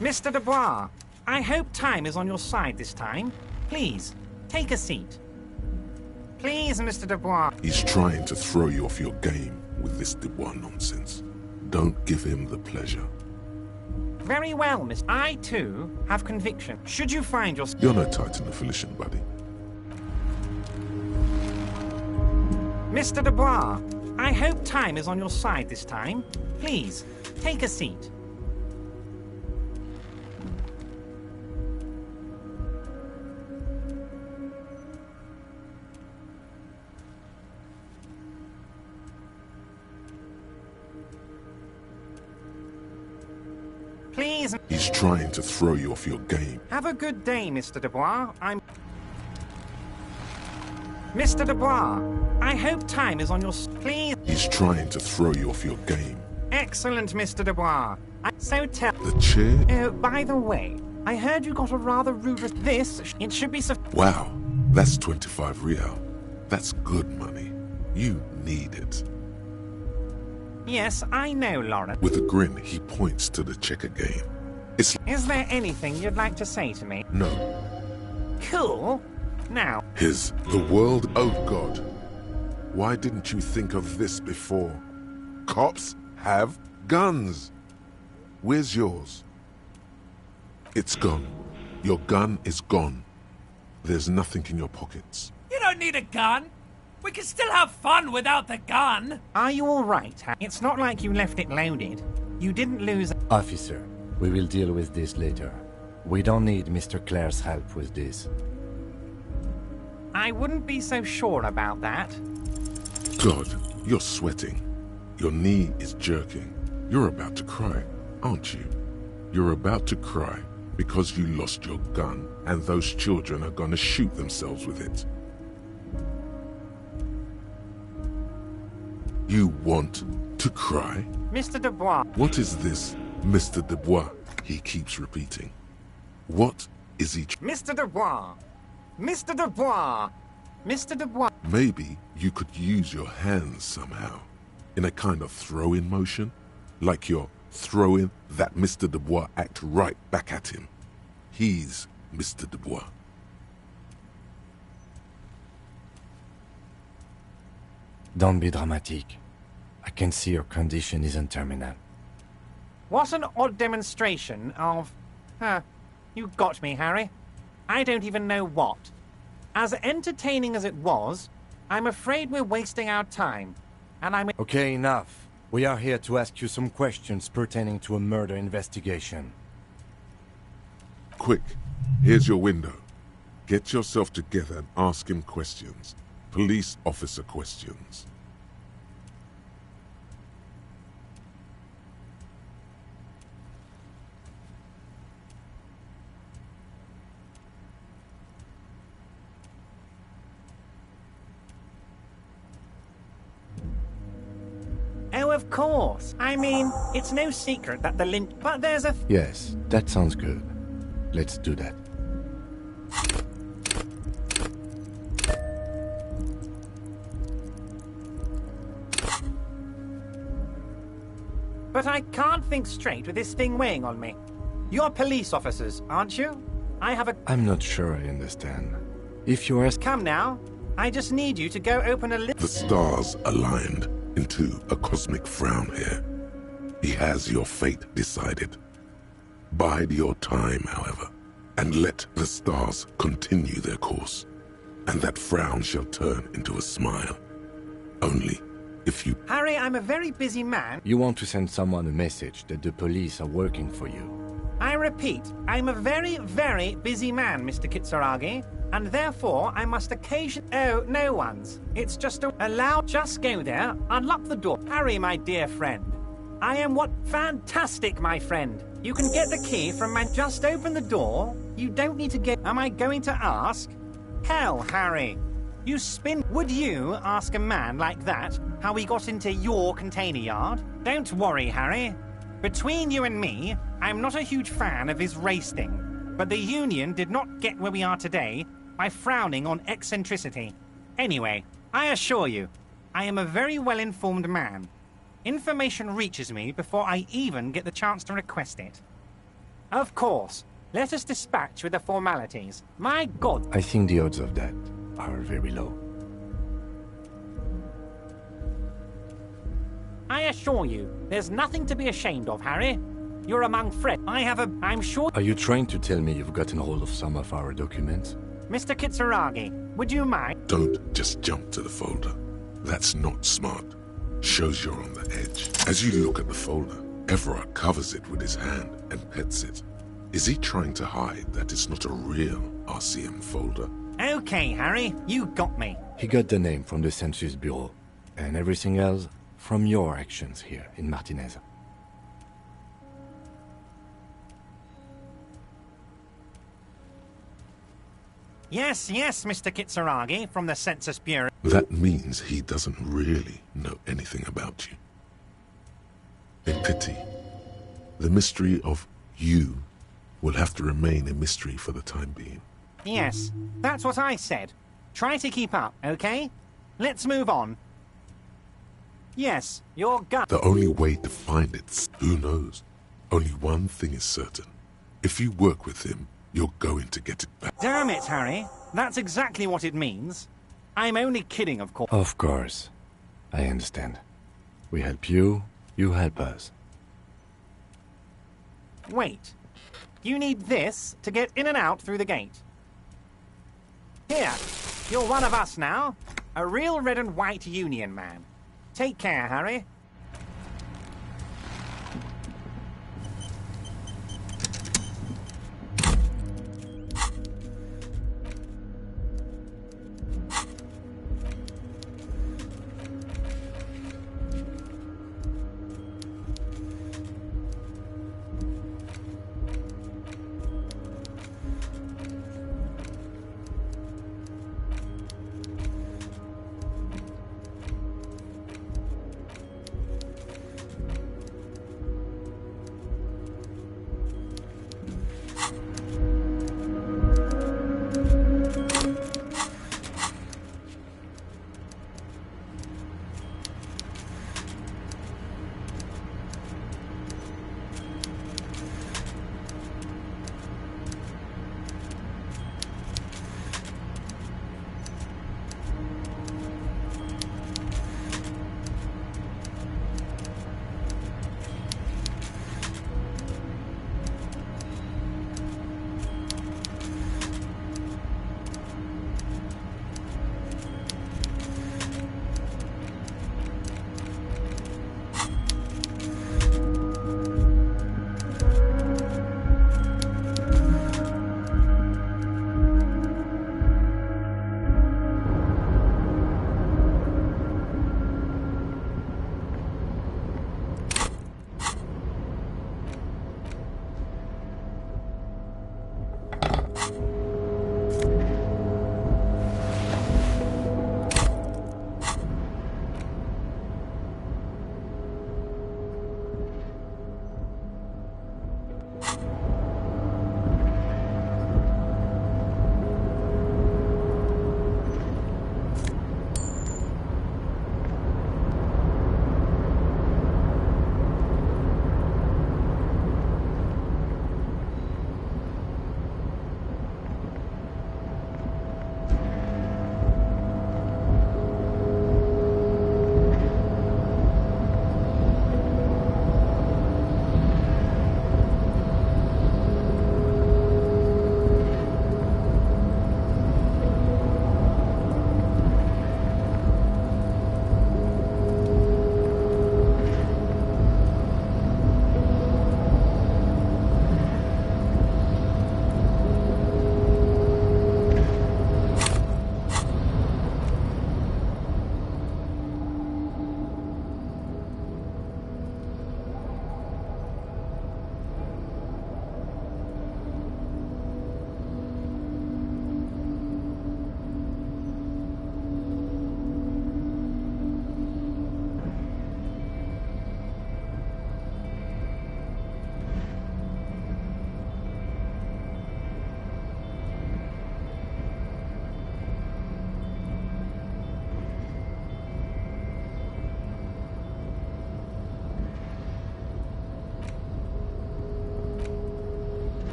Mr. Dubois, I hope time is on your side this time. Please, take a seat. Please, Mr. Dubois. He's trying to throw you off your game with this Dubois nonsense. Don't give him the pleasure. Very well, Miss. I, too, have conviction. Should you find yourself... You're no Titan affiliation, buddy. Mr. Dubois, I hope time is on your side this time. Please, take a seat. Please... He's trying to throw you off your game. Have a good day, Mr. Dubois. Mr. Dubois, I hope time is on your... Please... He's trying to throw you off your game. Excellent, Mr. Dubois. So tell... The chair? Oh, by the way, I heard you got a rather rude... This, it should be... Wow, that's 25 real. That's good money. You need it. Yes, I know, Lauren. With a grin, he points to the checker game. Is there anything you'd like to say to me? No. Cool. Now... The world... Oh, God. Why didn't you think of this before? Cops have guns. Where's yours? It's gone. Your gun is gone. There's nothing in your pockets. You don't need a gun. We can still have fun without the gun. Are you all right? It's not like you left it loaded. You didn't lose... Officer, we will deal with this later. We don't need Mr. Claire's help with this. I wouldn't be so sure about that. God, you're sweating. Your knee is jerking. You're about to cry, aren't you? You're about to cry because you lost your gun and those children are gonna shoot themselves with it. You want to cry? Mr. Dubois. What is this, Mr. Dubois? He keeps repeating. What is he... Mr. Dubois! Mr. Dubois! Mr. Dubois! Maybe you could use your hands somehow, in a kind of throw-in motion, like you're throwing that Mr. Dubois act right back at him. He's Mr. Dubois. Don't be dramatic. I can see your condition isn't terminal. What an odd demonstration of... you got me, Harry. I don't even know what. As entertaining as it was, I'm afraid we're wasting our time. And I'm... Okay, enough. We are here to ask you some questions pertaining to a murder investigation. Quick, here's your window. Get yourself together and ask him questions. Police officer questions. Oh, of course. I mean, it's no secret that the lynch... But there's a... Yes, that sounds good. Let's do that. But I can't think straight with this thing weighing on me. You're police officers, aren't you? I have a... I'm not sure I understand. If you are... Come now. I just need you to go open a... The stars aligned into a cosmic frown here. He has your fate decided. Bide your time, however, and let the stars continue their course, and that frown shall turn into a smile. Only if you... Harry, I'm a very busy man. You want to send someone a message that the police are working for you. I repeat, I'm a very, very busy man, Mr. Kitsuragi, and therefore I must Oh, no one's. It's just allow... Just go there, unlock the door. Harry, my dear friend. I am what... Fantastic, my friend. You can get the key from my... Just open the door. You don't need to get... Am I going to ask? Hell, Harry. You spin... Would you ask a man like that how he got into your container yard? Don't worry, Harry. Between you and me, I'm not a huge fan of his race thing. But the Union did not get where we are today by frowning on eccentricity. Anyway, I assure you, I am a very well-informed man. Information reaches me before I even get the chance to request it. Of course. Let us dispatch with the formalities. My God. I think the odds of that are very low. I assure you, there's nothing to be ashamed of, Harry. You're among friends. I'm sure... Are you trying to tell me you've gotten hold of some of our documents? Mr. Kitsuragi, would you mind? Don't just jump to the folder. That's not smart. Shows you're on the edge. As you look at the folder, Everard covers it with his hand and pets it. Is he trying to hide that it's not a real RCM folder? Okay, Harry, you got me. He got the name from the Census Bureau, and everything else from your actions here in Martinez. Yes, Mr. Kitsuragi, from the Census Bureau. That means he doesn't really know anything about you. A pity. The mystery of you will have to remain a mystery for the time being. Yes, that's what I said. Try to keep up, okay? Let's move on. Yes, your gun. The only way to find it, who knows? Only one thing is certain. If you work with him, you're going to get it back. Damn it, Harry. That's exactly what it means. I'm only kidding, of course. Of course. I understand. We help you, you help us. Wait. You need this to get in and out through the gate. Here, you're one of us now. A real red and white union man. Take care, Harry.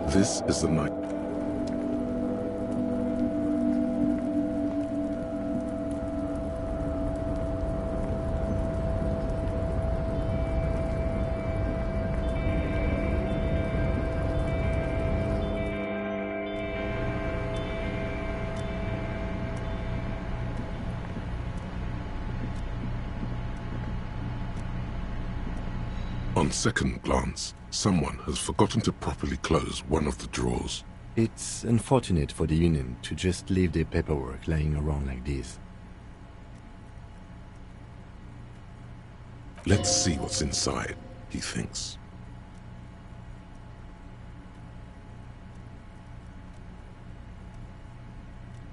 This is the night. On second glance, someone has forgotten to properly close one of the drawers. It's unfortunate for the Union to just leave their paperwork lying around like this. Let's see what's inside, he thinks.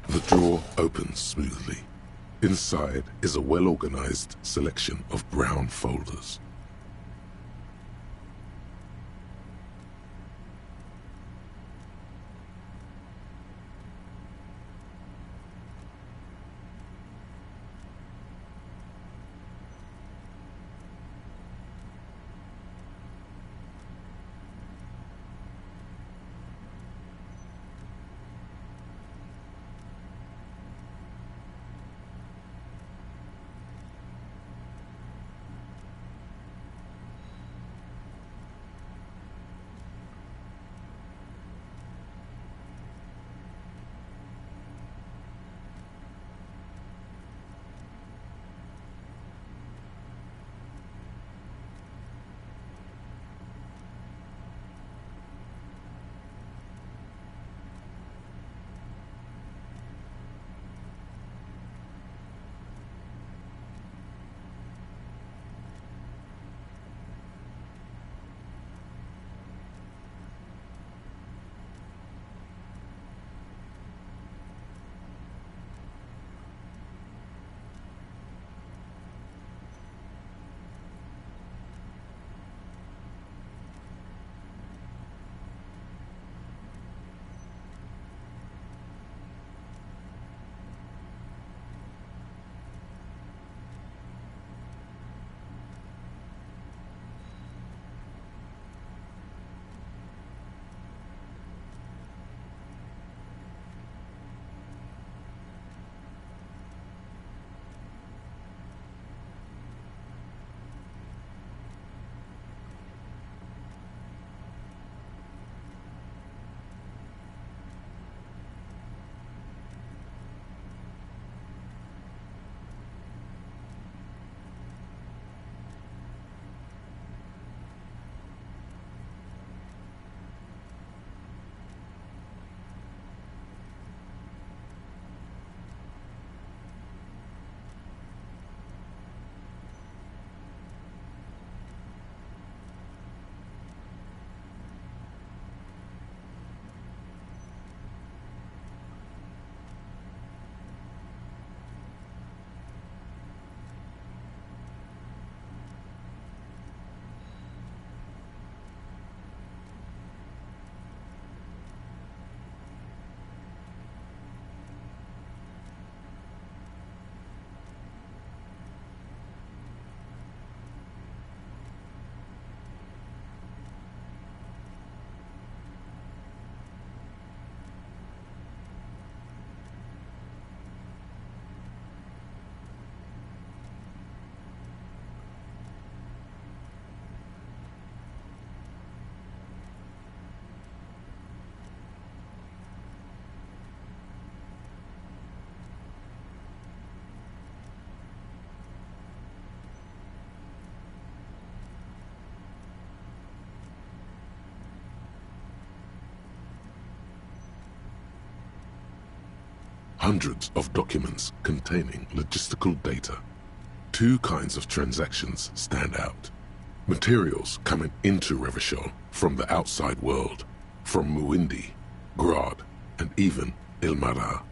The drawer opens smoothly. Inside is a well-organized selection of brown folders. Hundreds of documents containing logistical data. Two kinds of transactions stand out. Materials coming into Revachol from the outside world, from Muindi, Grad, and even Ilmara.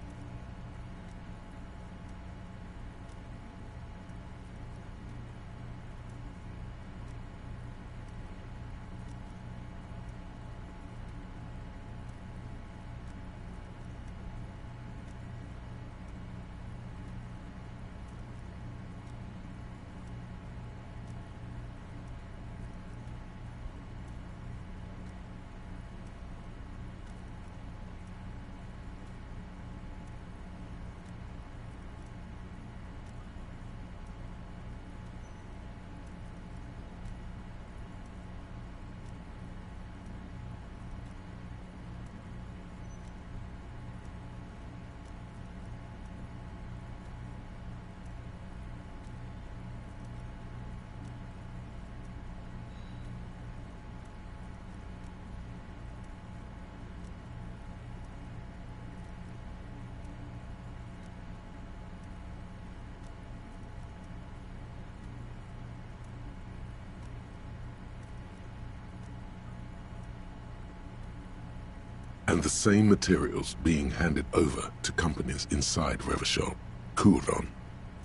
and the same materials being handed over to companies inside Revachol, Coulon,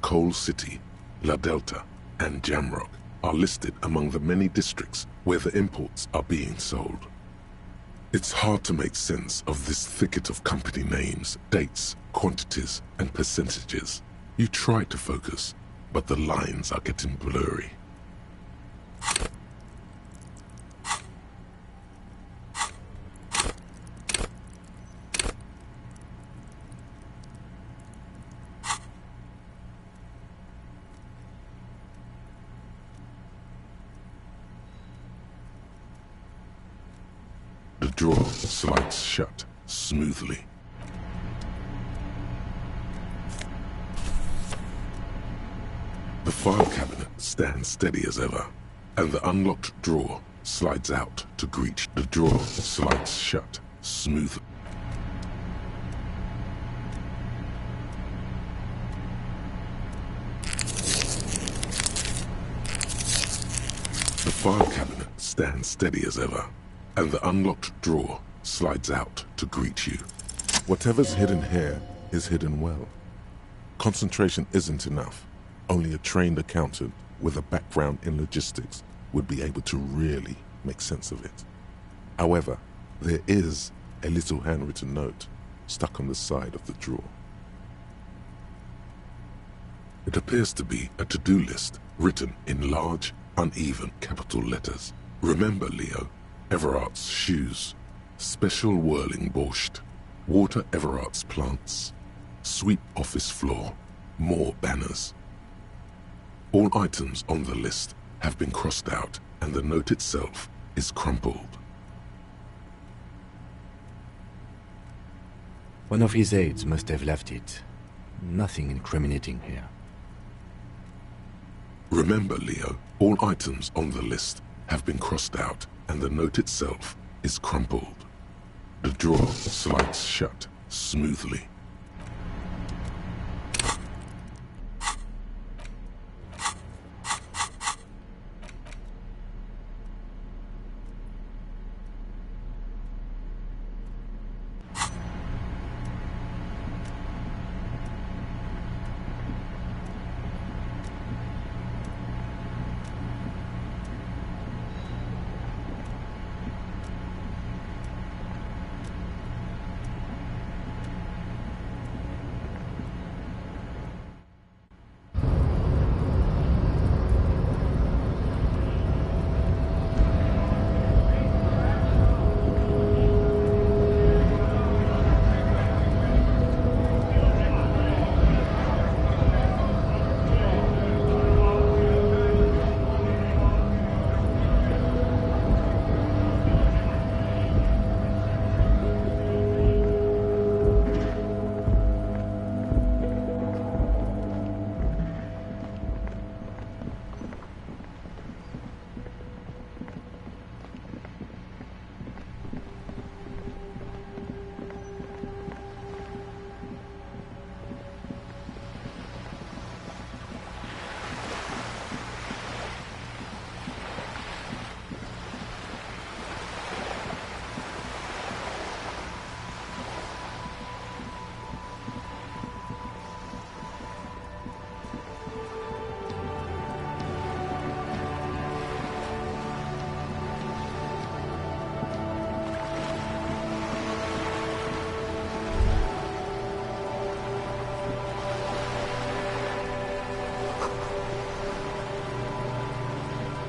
Coal City, La Delta, and Jamrock are listed among the many districts where the imports are being sold. It's hard to make sense of this thicket of company names, dates, quantities, and percentages. You try to focus, but the lines are getting blurry. The drawer slides shut smoothly. The file cabinet stands steady as ever, and the unlocked drawer slides out to greet. The drawer slides shut smoothly. The file cabinet stands steady as ever, and the unlocked drawer slides out to greet you. Whatever's hidden here is hidden well. Concentration isn't enough. Only a trained accountant with a background in logistics would be able to really make sense of it. However, there is a little handwritten note stuck on the side of the drawer. It appears to be a to-do list written in large, uneven capital letters. Remember, Leo, Everart's shoes, special whirling borscht, water Everart's plants, sweep office floor, more banners. All items on the list have been crossed out, and the note itself is crumpled. One of his aides must have left it. Nothing incriminating here. Remember, Leo, all items on the list have been crossed out, and the note itself is crumpled. The drawer slides shut smoothly.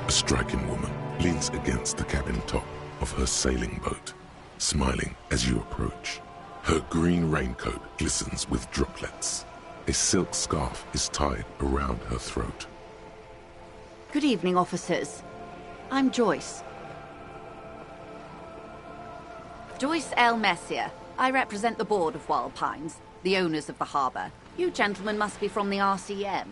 A striking woman leans against the cabin top of her sailing boat, smiling as you approach. Her green raincoat glistens with droplets. A silk scarf is tied around her throat. Good evening, officers. I'm Joyce. Joyce L. Messier. I represent the board of Wild Pines, the owners of the harbour. You gentlemen must be from the RCM.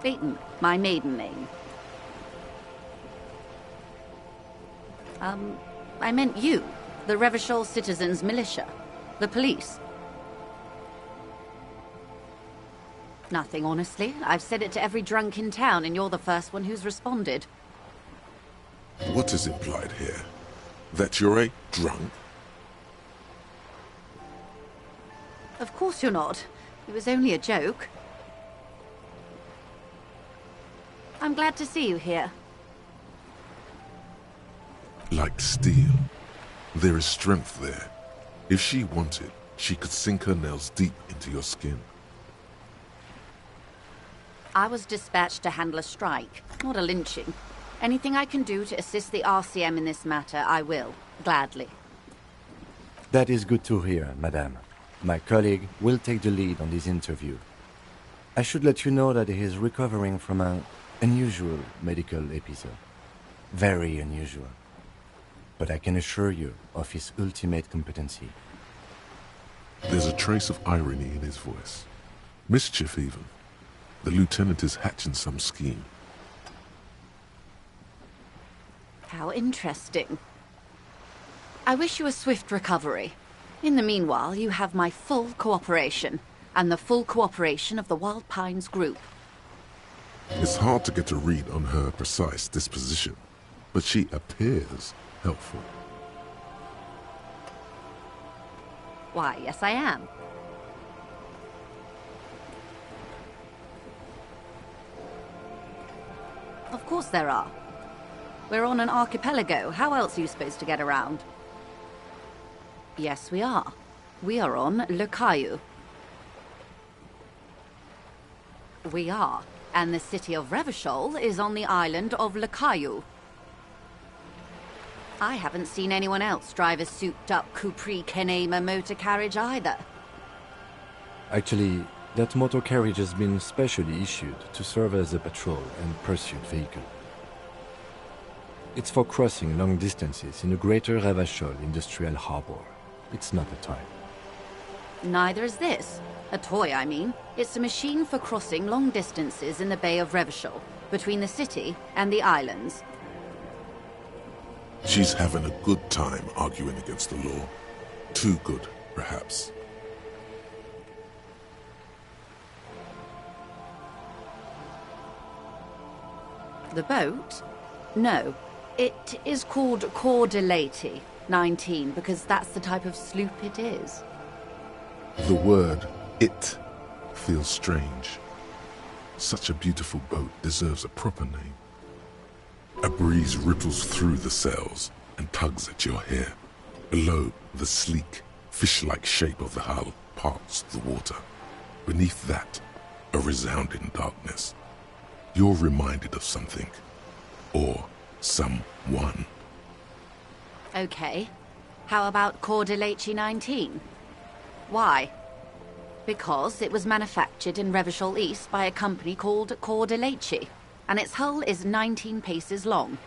Phaeton, my maiden name. I meant you, the Revachol Citizens Militia, the police. Nothing, honestly. I've said it to every drunk in town, and you're the first one who's responded. What is implied here? That you're a drunk? Of course you're not. It was only a joke. I'm glad to see you here. Like steel. There is strength there. If she wanted, she could sink her nails deep into your skin. I was dispatched to handle a strike, not a lynching. Anything I can do to assist the RCM in this matter, I will, gladly. That is good to hear, madame. My colleague will take the lead on this interview. I should let you know that he is recovering from an unusual medical episode. Very unusual. But I can assure you of his ultimate competency. There's a trace of irony in his voice. Mischief, even. The lieutenant is hatching some scheme. How interesting. I wish you a swift recovery. In the meanwhile, you have my full cooperation, and the full cooperation of the Wild Pines group. It's hard to get a read on her precise disposition, but she appears helpful. Why, yes I am. Of course there are. We're on an archipelago. How else are you supposed to get around? Yes, we are. We are on Le Caillou. We are. And the city of Revachol is on the island of Le Caillou. I haven't seen anyone else drive a souped-up Capri Kenema motor carriage either. Actually, that motor carriage has been specially issued to serve as a patrol and pursuit vehicle. It's for crossing long distances in the greater Revachol industrial harbor. It's not a toy. Neither is this. A toy, I mean. It's a machine for crossing long distances in the Bay of Revachol, between the city and the islands. She's having a good time arguing against the law. Too good, perhaps. The boat? No. It is called Cor de Leyte 19 because that's the type of sloop it is. The word "it" feels strange. Such a beautiful boat deserves a proper name. A breeze ripples through the sails and tugs at your hair. Below, the sleek, fish-like shape of the hull parts the water. Beneath that, a resounding darkness. You're reminded of something. Or someone. Okay. How about Cor de Leyte 19? Why? Because it was manufactured in Revachol East by a company called Cor de Leyte, and its hull is 19 paces long.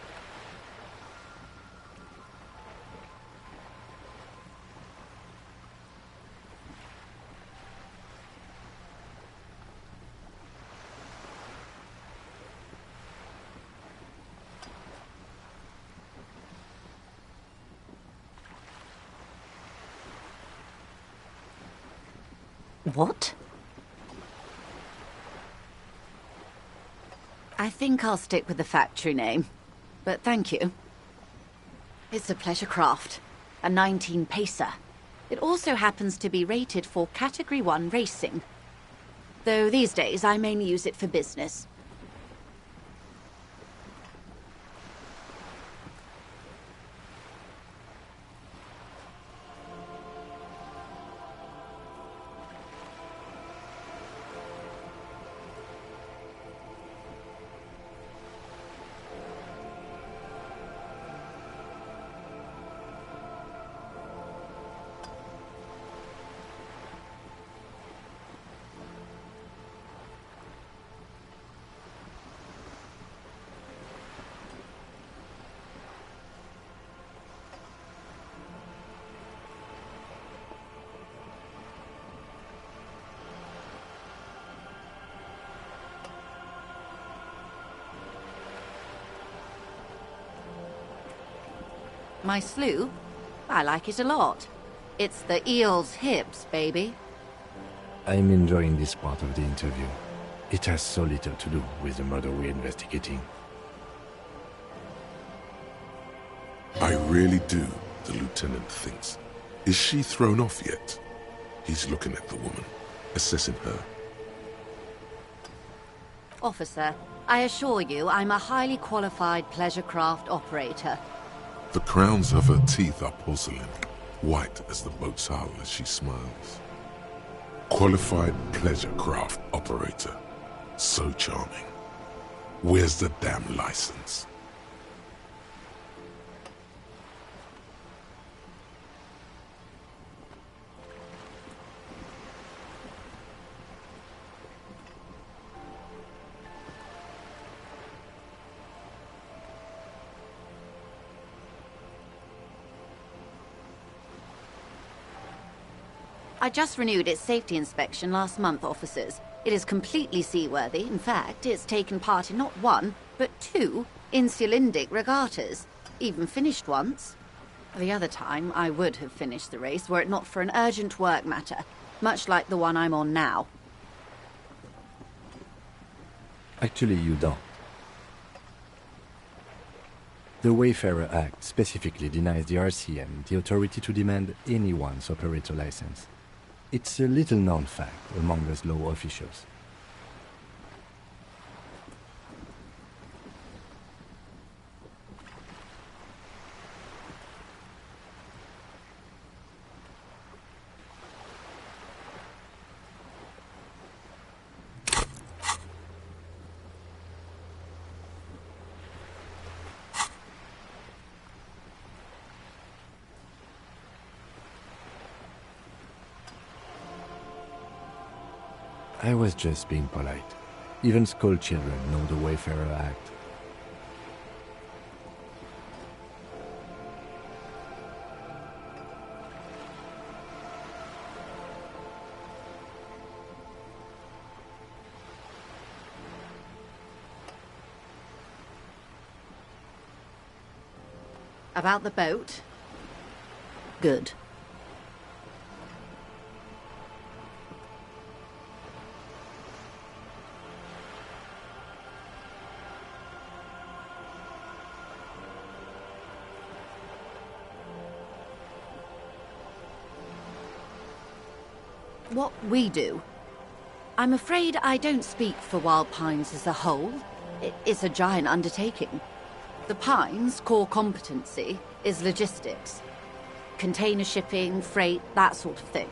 What? I think I'll stick with the factory name, but thank you. It's a pleasure craft, a 19 pacer. It also happens to be rated for Category 1 racing, though these days I mainly use it for business. My sloop? I like it a lot. It's the eel's hips, baby. I'm enjoying this part of the interview. It has so little to do with the murder we're investigating. I really do, the lieutenant thinks. Is she thrown off yet? He's looking at the woman, assessing her. Officer, I assure you I'm a highly qualified pleasure craft operator. The crowns of her teeth are porcelain, white as the boat's hull as she smiles. Qualified pleasure craft operator. So charming. Where's the damn license? I just renewed its safety inspection last month, officers. It is completely seaworthy. In fact, it's taken part in not one, but two insulindic regattas. Even finished once. The other time, I would have finished the race were it not for an urgent work matter, much like the one I'm on now. Actually, you don't. The Wayfarer Act specifically denies the RCM the authority to demand anyone's operator license. It's a little-known fact among us law officials. I was just being polite. Even school children know the Wayfarer Act. About the boat? Good. What we do. I'm afraid I don't speak for Wild Pines as a whole. It's a giant undertaking. The Pines' core competency is logistics. Container shipping, freight, that sort of thing.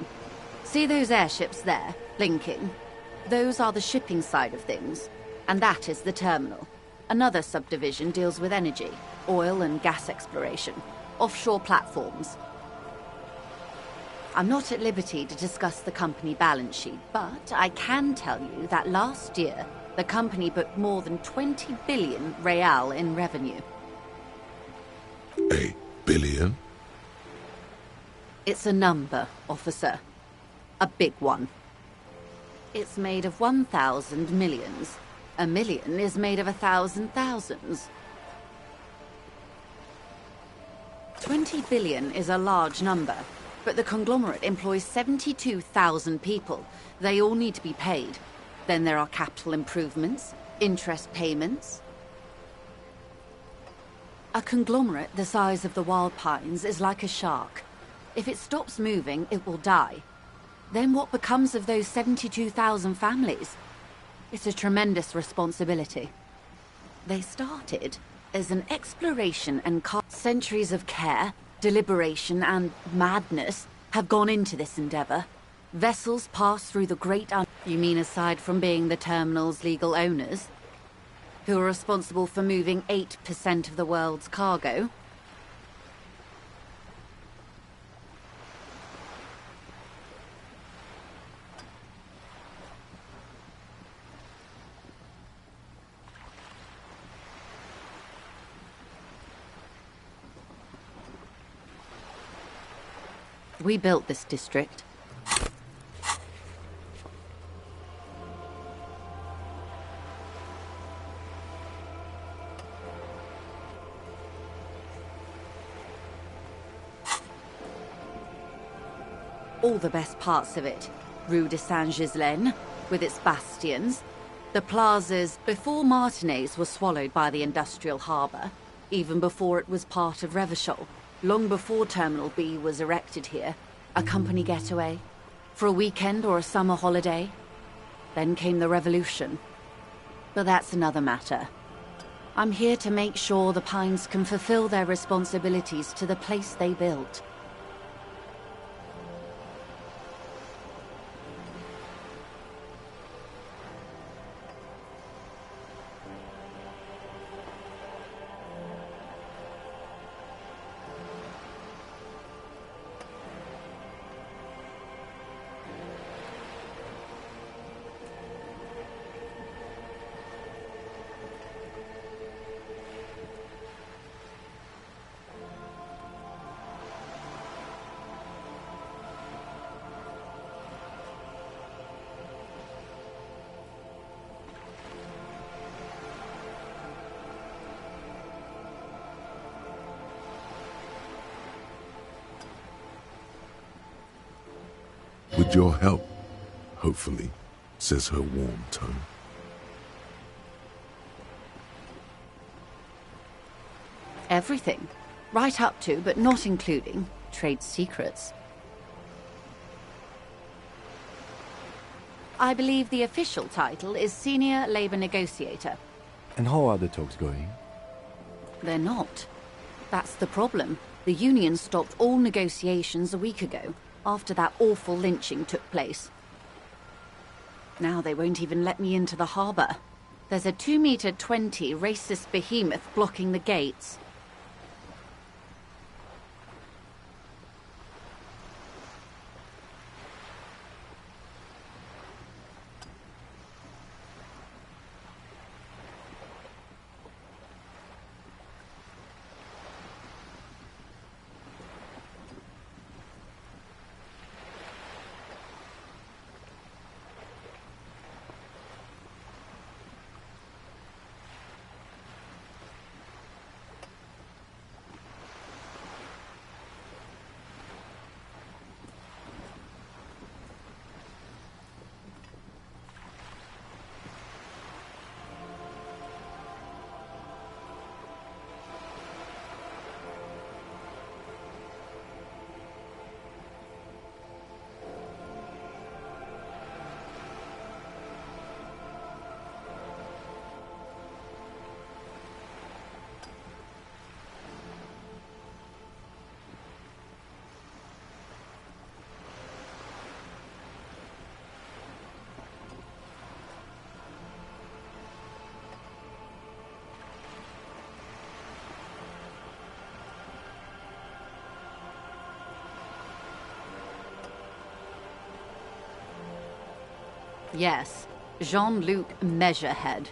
See those airships there, blinking? Those are the shipping side of things, and that is the terminal. Another subdivision deals with energy, oil and gas exploration, offshore platforms. I'm not at liberty to discuss the company balance sheet, but I can tell you that last year, the company booked more than 20 billion real in revenue. A billion? It's a number, officer. A big one. It's made of 1,000 millions. A million is made of 1,000 thousands. 20 billion is a large number. But the conglomerate employs 72,000 people. They all need to be paid. Then there are capital improvements, interest payments. A conglomerate the size of the Wild Pines is like a shark. If it stops moving, it will die. Then what becomes of those 72,000 families? It's a tremendous responsibility. They started as an exploration and centuries of care, deliberation and madness have gone into this endeavor. Vessels pass through the great You mean aside from being the terminal's legal owners? Who are responsible for moving 8% of the world's cargo? We built this district. all the best parts of it. Rue de Saint-Ghislain, with its bastions. The plazas before Martinez was swallowed by the industrial harbour, even before it was part of Revachol, long before Terminal B was erected here, a company getaway, for a weekend or a summer holiday. Then came the revolution. But that's another matter. I'm here to make sure the Pines can fulfill their responsibilities to the place they built. With your help, hopefully, says her warm tone. Everything. Right up to, but not including, trade secrets. I believe the official title is Senior Labor Negotiator. And how are the talks going? They're not. That's the problem. The union stopped all negotiations a week ago, after that awful lynching took place. Now they won't even let me into the harbour. There's a 2-meter-20 racist behemoth blocking the gates. Yes, Jean-Luc Measurehead.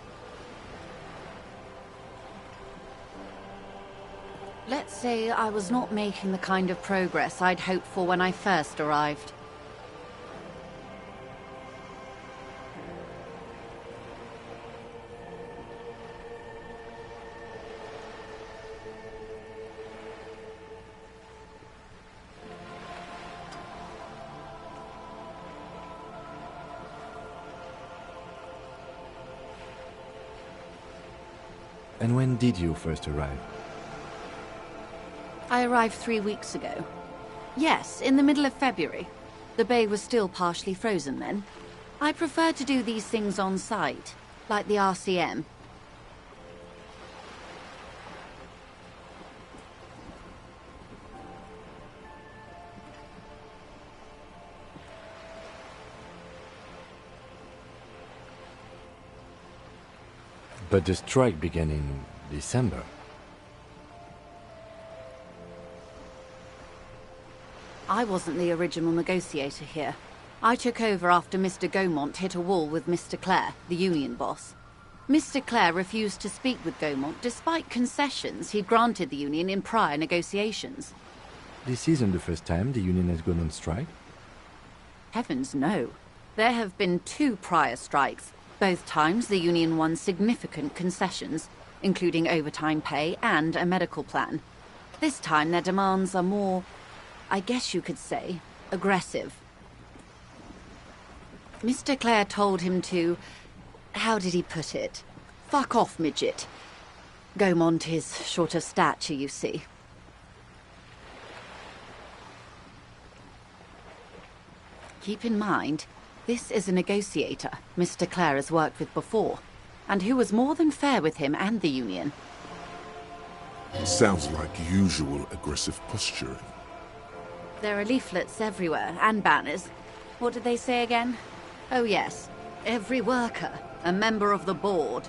Let's say I was not making the kind of progress I'd hoped for when I first arrived. And when did you first arrive? I arrived 3 weeks ago. Yes, in the middle of February. The bay was still partially frozen then. I prefer to do these things on site, like the RCM. But the strike began in December. I wasn't the original negotiator here. I took over after Mr. Gaumont hit a wall with Mr. Clare, the union boss. Mr. Clare refused to speak with Gaumont despite concessions he'd granted the union in prior negotiations. This isn't the first time the union has gone on strike? Heavens no. There have been 2 prior strikes. Both times the union won significant concessions, including overtime pay and a medical plan. This time their demands are more, I guess you could say, aggressive. Mr. Clare told him to... how did he put it? Fuck off, midget. Gaumont is short of stature, you see. Keep in mind, this is a negotiator Mr. Clare has worked with before, and who was more than fair with him and the Union. Sounds like usual aggressive posturing. There are leaflets everywhere, and banners. What did they say again? Oh yes, every worker, a member of the board.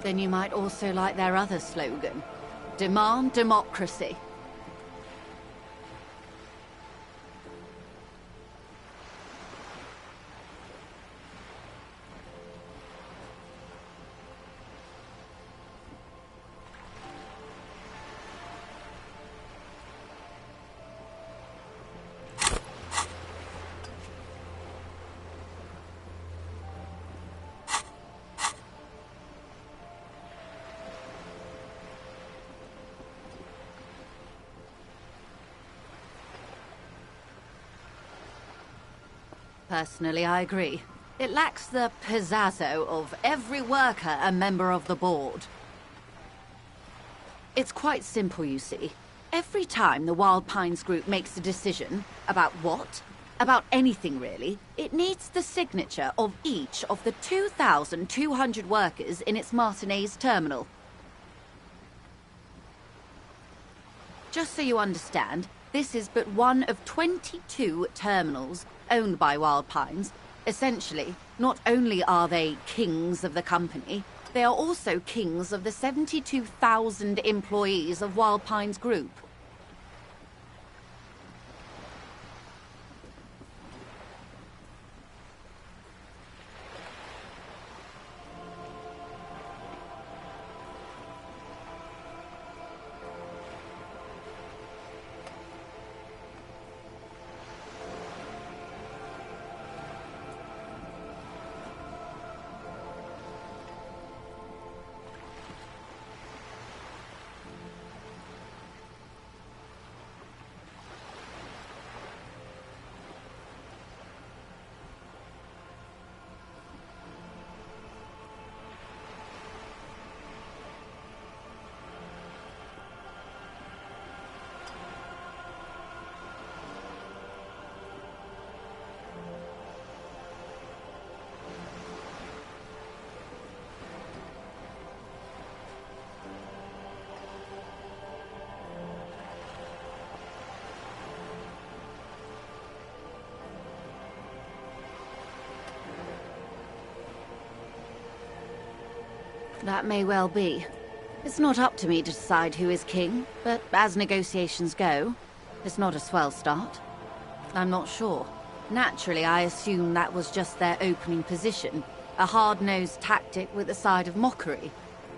Then you might also like their other slogan. Demand democracy. Personally, I agree. It lacks the pizzazzo of every worker a member of the board. It's quite simple, you see. Every time the Wild Pines group makes a decision about what? About anything, really, it needs the signature of each of the 2,200 workers in its Martinez terminal. Just so you understand, this is but one of 22 terminals owned by Wild Pines. Essentially, not only are they kings of the company, they are also kings of the 72,000 employees of Wild Pines Group. That may well be. It's not up to me to decide who is king, but as negotiations go, it's not a swell start. I'm not sure. Naturally, I assume that was just their opening position, a hard-nosed tactic with a side of mockery.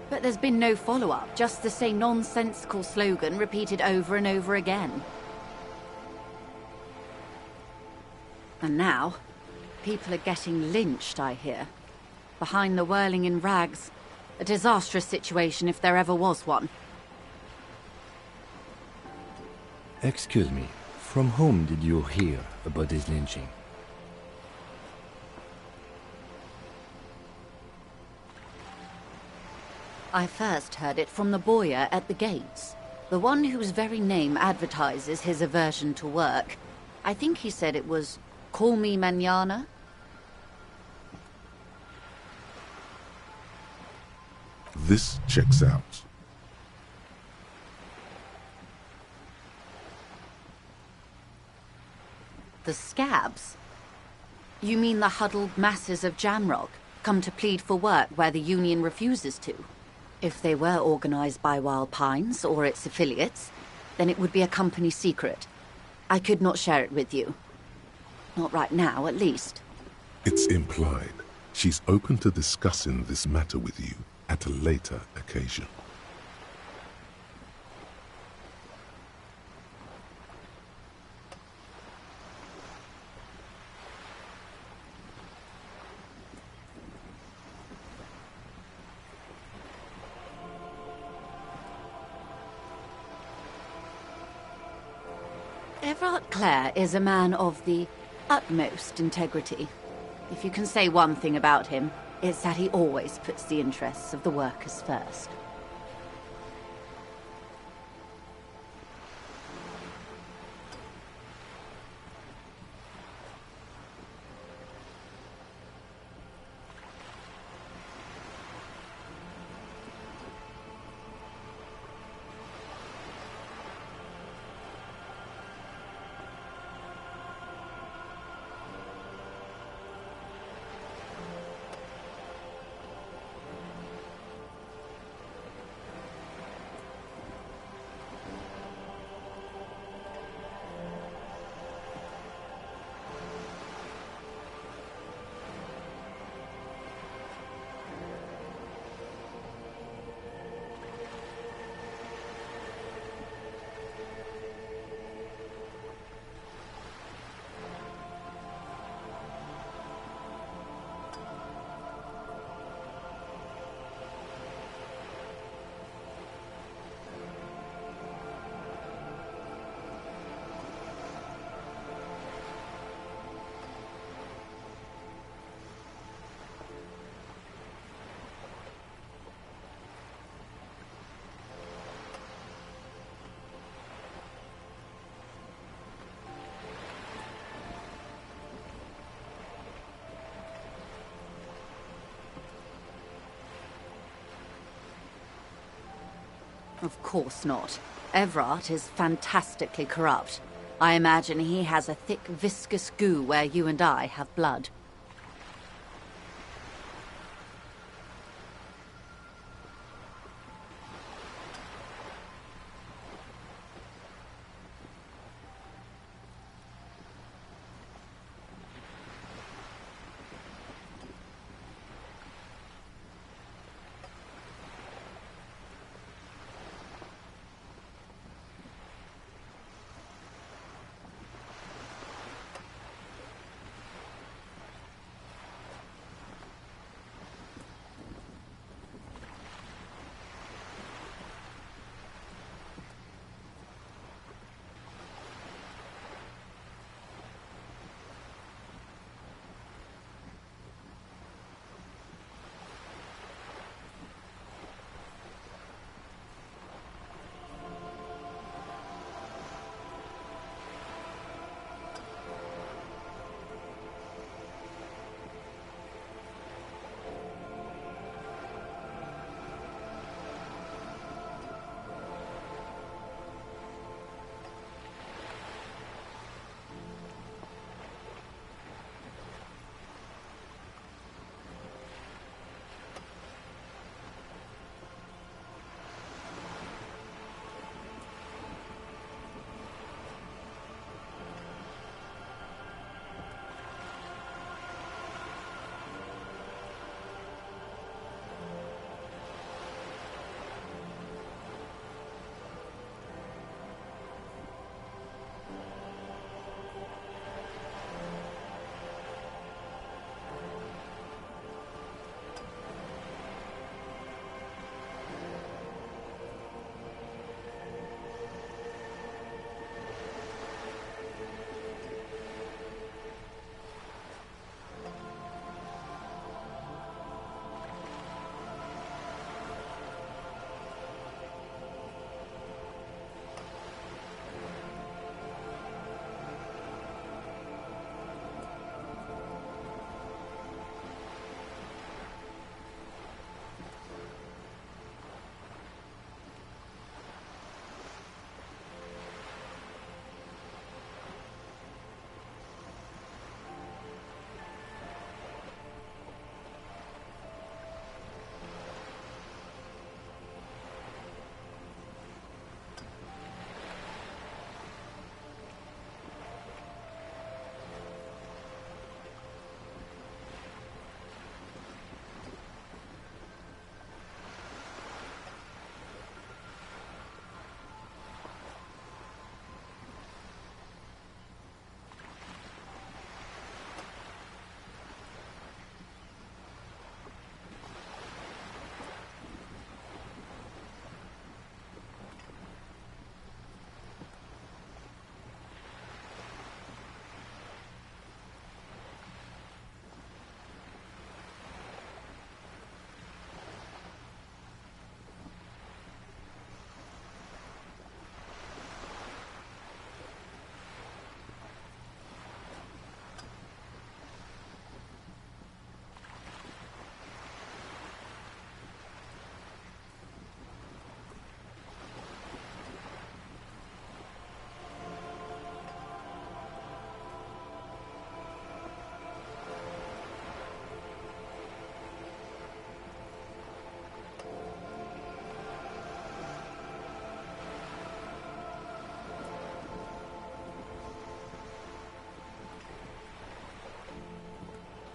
But there's been no follow-up, just the same nonsensical slogan repeated over and over again. And now, people are getting lynched, I hear. Behind the whirling in rags. A disastrous situation if there ever was one. Excuse me, from whom did you hear about this lynching? I first heard it from the boyar at the gates. The one whose very name advertises his aversion to work. I think he said it was, "Call me mañana." This checks out. The scabs? You mean the huddled masses of Jamrock, come to plead for work where the Union refuses to? If they were organized by Wild Pines or its affiliates, then it would be a company secret. I could not share it with you. Not right now, at least. It's implied. She's open to discussing this matter with you at a later occasion. Everard Clare is a man of the utmost integrity. If you can say one thing about him, it's that he always puts the interests of the workers first. Of course not. Everard is fantastically corrupt. I imagine he has a thick, viscous goo where you and I have blood.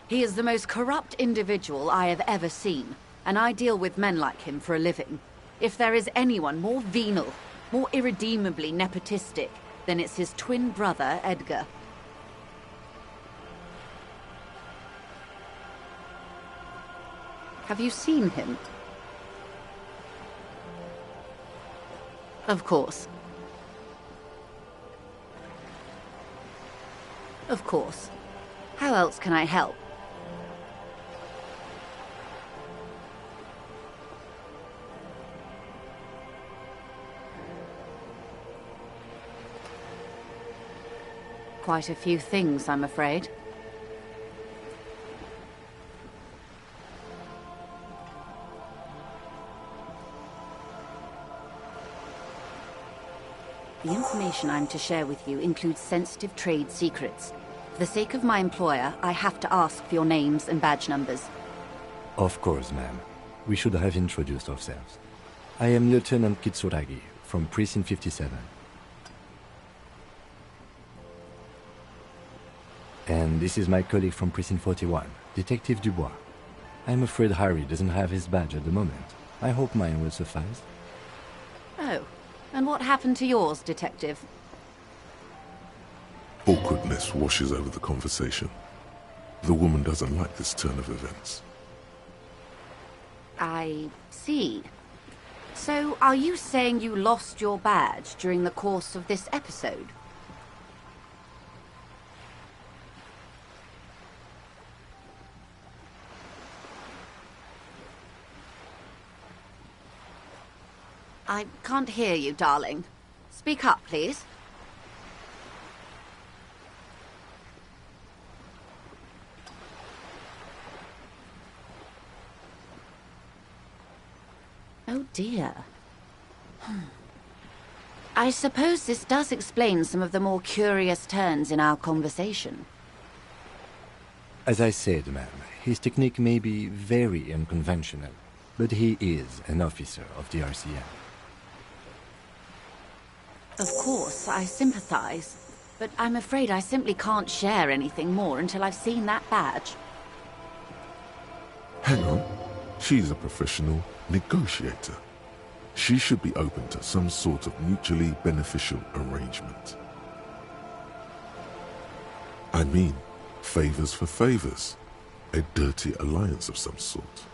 He is the most corrupt individual I have ever seen, and I deal with men like him for a living. If there is anyone more venal, more irredeemably nepotistic, then it's his twin brother, Edgar. Have you seen him? Of course. Of course. How else can I help? Quite a few things, I'm afraid. The information I'm to share with you includes sensitive trade secrets. For the sake of my employer, I have to ask for your names and badge numbers. Of course, ma'am. We should have introduced ourselves. I am Lieutenant Kitsuragi, from Precinct 57. And this is my colleague from Precinct 41, Detective Dubois. I'm afraid Harry doesn't have his badge at the moment. I hope mine will suffice. Oh, and what happened to yours, Detective? Awkwardness washes over the conversation. The woman doesn't like this turn of events. I see. So, are you saying you lost your badge during the course of this episode? I can't hear you, darling. Speak up, please. Oh dear. I suppose this does explain some of the more curious turns in our conversation. As I said, ma'am, his technique may be very unconventional, but he is an officer of the RCM. Of course, I sympathize, but I'm afraid I simply can't share anything more until I've seen that badge. Hang on. She's a professional negotiator. She should be open to some sort of mutually beneficial arrangement. I mean, favors for favors. A dirty alliance of some sort.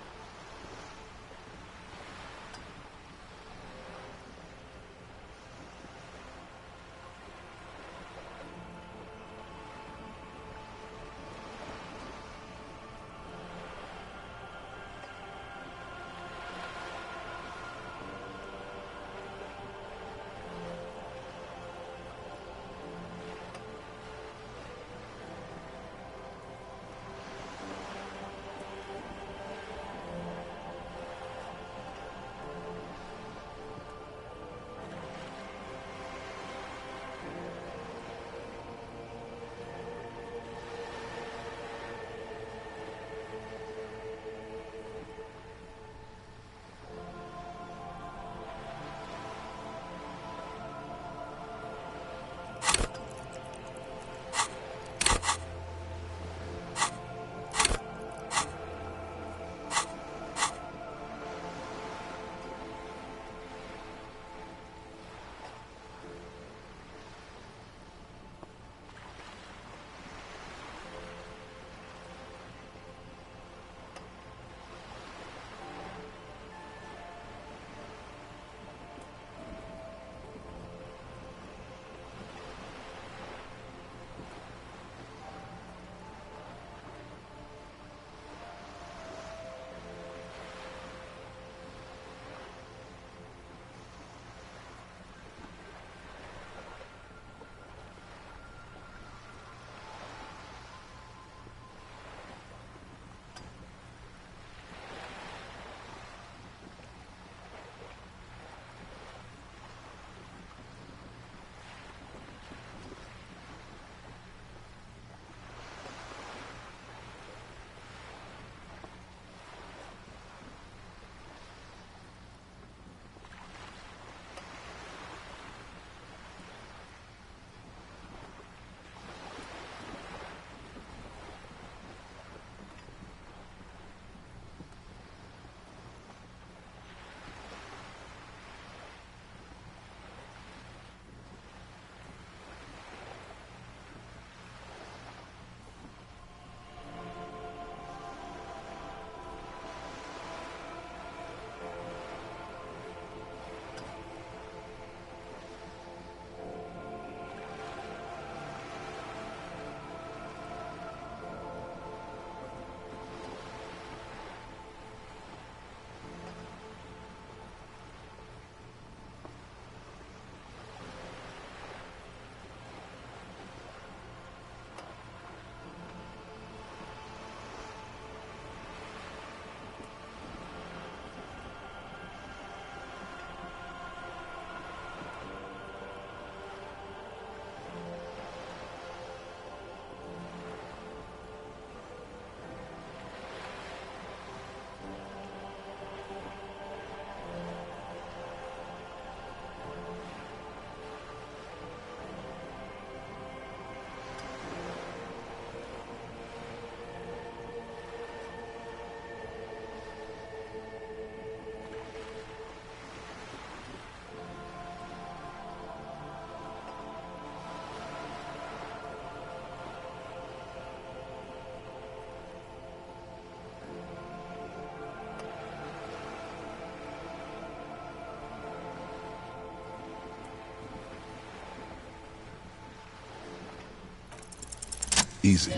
Easy.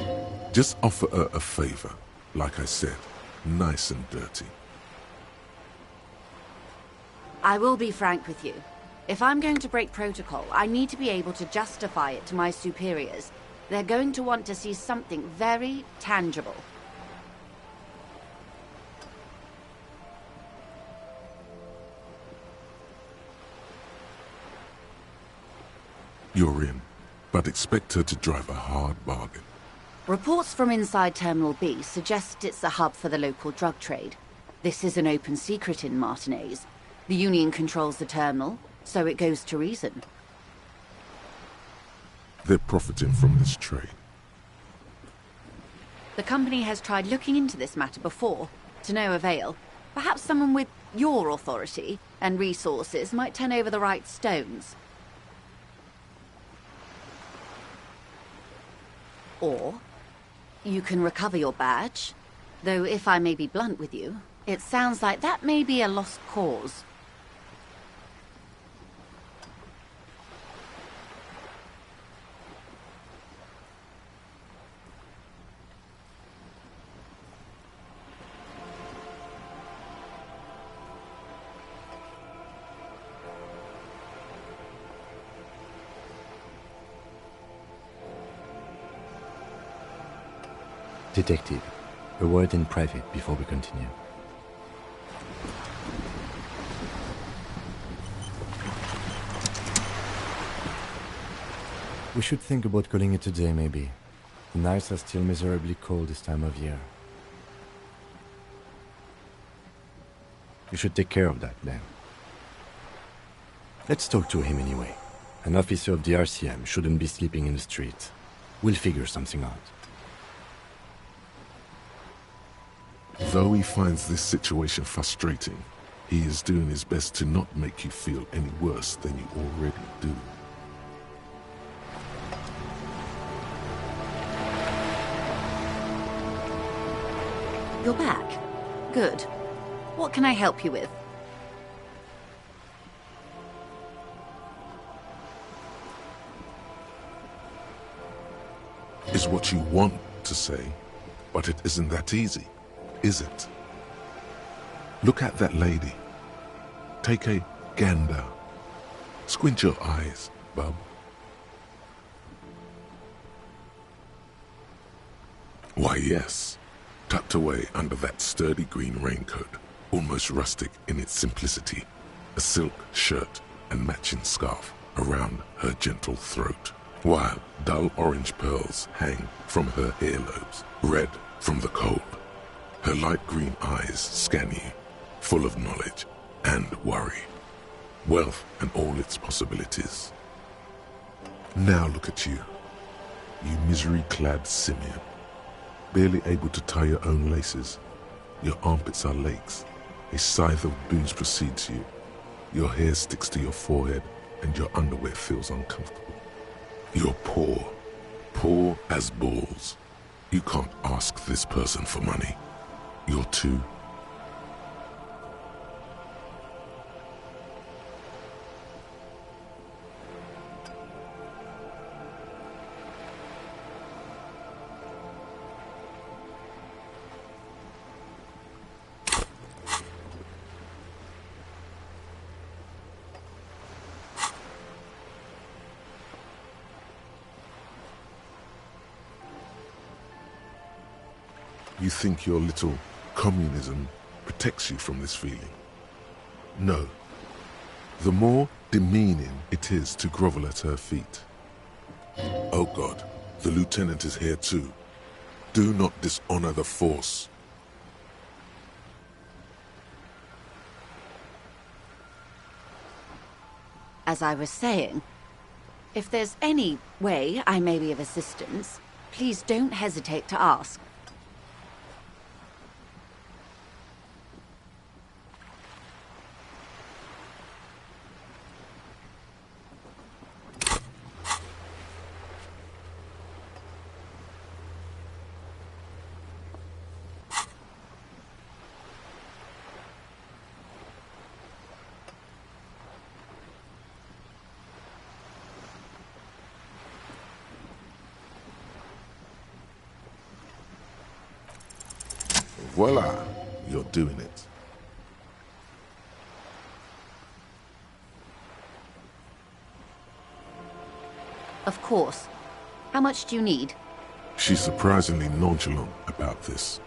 Just offer her a favor. Like I said, nice and dirty. I will be frank with you. If I'm going to break protocol, I need to be able to justify it to my superiors. They're going to want to see something very tangible. You're in, but expect her to drive a hard bargain. Reports from inside Terminal B suggest it's a hub for the local drug trade. This is an open secret in Martinez. The Union controls the terminal, so it goes to reason. They're profiting from this trade. The company has tried looking into this matter before, to no avail. Perhaps someone with your authority and resources might turn over the right stones. Or you can recover your badge. Though if I may be blunt with you, it sounds like that may be a lost cause. Detective, a word in private before we continue. We should think about calling it a day, maybe. The nights are still miserably cold this time of year. You should take care of that, then. Let's talk to him anyway. An officer of the RCM shouldn't be sleeping in the streets. We'll figure something out. Though he finds this situation frustrating, he is doing his best to not make you feel any worse than you already do. You're back. Good. What can I help you with? Is what you want to say, but it isn't that easy, is it? Look at that lady. Take a gander. Squint your eyes, bub. Why, yes. Tucked away under that sturdy green raincoat, almost rustic in its simplicity, a silk shirt and matching scarf around her gentle throat, while dull orange pearls hang from her earlobes, red from the cold. Her light green eyes scan you, full of knowledge and worry, wealth and all its possibilities. Now look at you, you misery-clad simian, barely able to tie your own laces. Your armpits are lakes, a scythe of booze precedes you, your hair sticks to your forehead and your underwear feels uncomfortable. You're poor, poor as balls. You can't ask this person for money. You're too. You think your little communism protects you from this feeling? No. The more demeaning it is to grovel at her feet. Oh God, the lieutenant is here too. Do not dishonor the force. As I was saying, if there's any way I may be of assistance, please don't hesitate to ask. Voila, you're doing it. Of course. How much do you need? She's surprisingly nonchalant about this.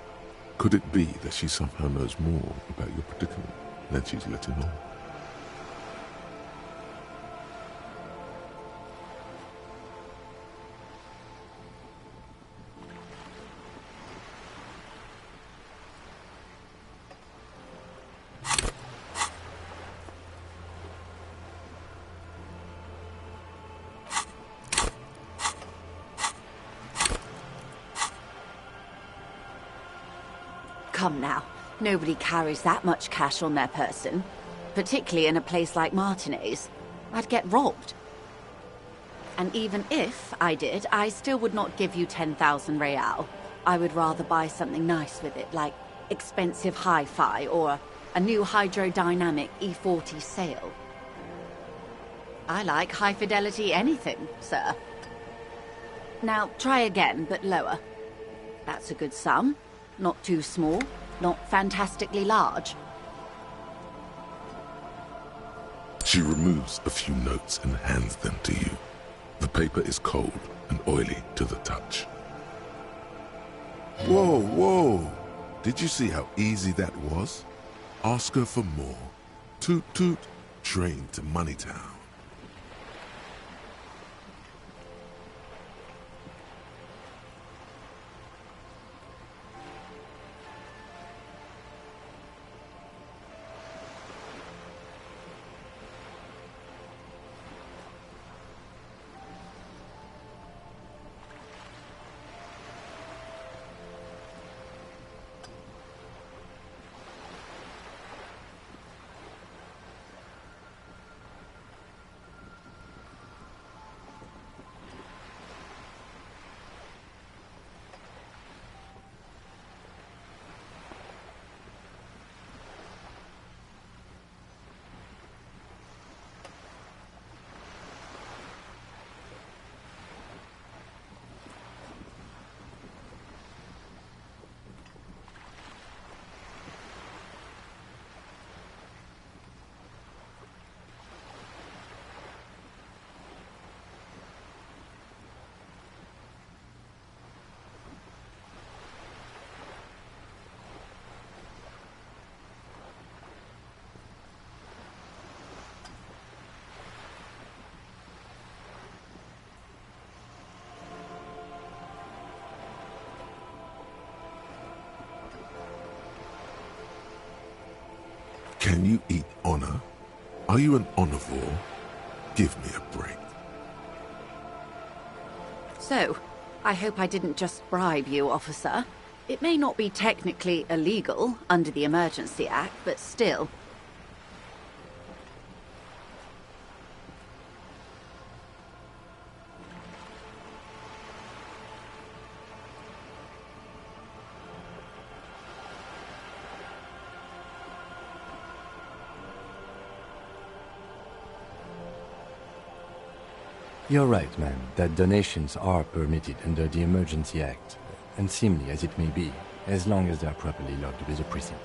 Could it be that she somehow knows more about your predicament than she's letting on? Come now, nobody carries that much cash on their person. Particularly in a place like Martinez. I'd get robbed. And even if I did, I still would not give you 10,000 real. I would rather buy something nice with it, like expensive hi-fi or a new hydrodynamic E40 sail. I like high-fidelity anything, sir. Now, try again, but lower. That's a good sum. Not too small, not fantastically large. She removes a few notes and hands them to you. The paper is cold and oily to the touch. Whoa, whoa! Did you see how easy that was? Ask her for more. Toot toot, train to Moneytown. Can you eat honor? Are you an omnivore? Give me a break. So, I hope I didn't just bribe you, officer. It may not be technically illegal under the Emergency Act, but still. You're right, ma'am, that donations are permitted under the Emergency Act, unseemly as it may be, as long as they are properly logged with the precinct.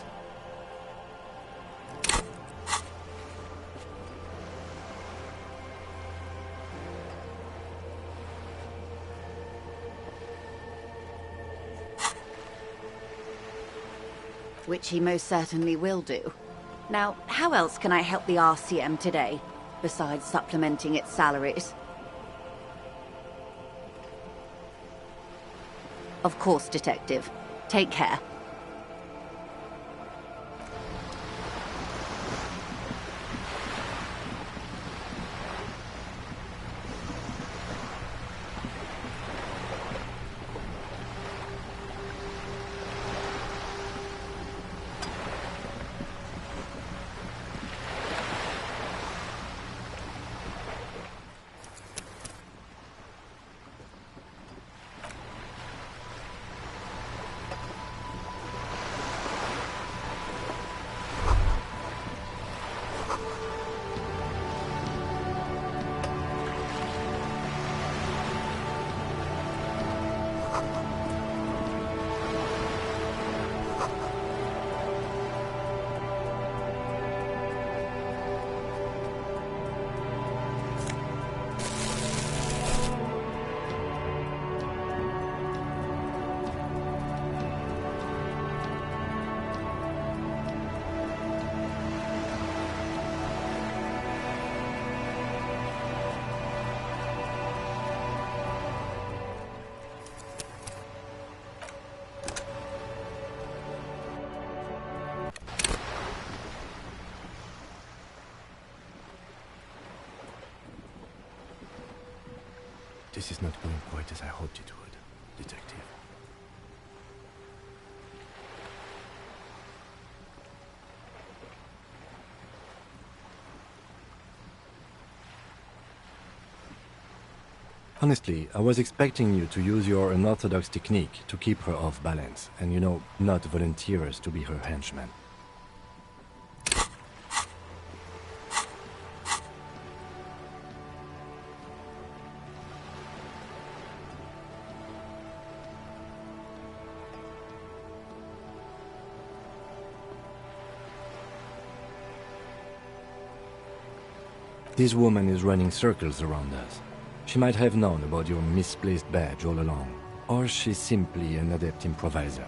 Which he most certainly will do. Now, how else can I help the RCM today, besides supplementing its salaries? Of course, Detective. Take care. This is not going quite as I hoped it would, Detective. Honestly, I was expecting you to use your unorthodox technique to keep her off balance, and not volunteer us to be her henchmen. This woman is running circles around us. She might have known about your misplaced badge all along, or she's simply an adept improviser.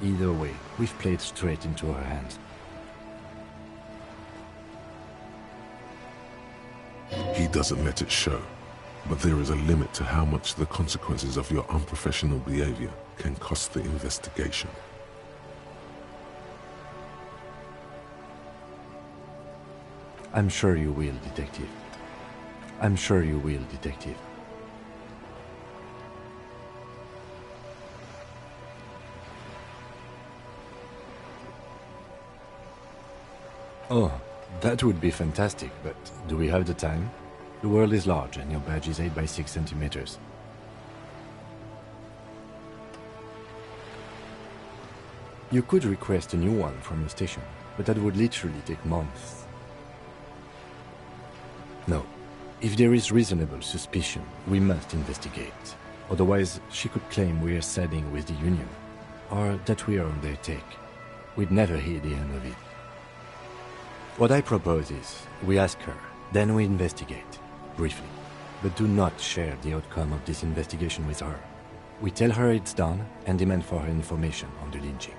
Either way, we've played straight into her hands. He doesn't let it show, but there is a limit to how much the consequences of your unprofessional behavior can cost the investigation. I'm sure you will, Detective. I'm sure you will, Detective. Oh, that would be fantastic, but do we have the time? The world is large and your badge is 8 by 6 centimeters. You could request a new one from the station, but that would literally take months. No. If there is reasonable suspicion, we must investigate. Otherwise, she could claim we are siding with the Union, or that we are on their take. We'd never hear the end of it. What I propose is, we ask her, then we investigate, briefly. But do not share the outcome of this investigation with her. We tell her it's done, and demand for her information on the lynching.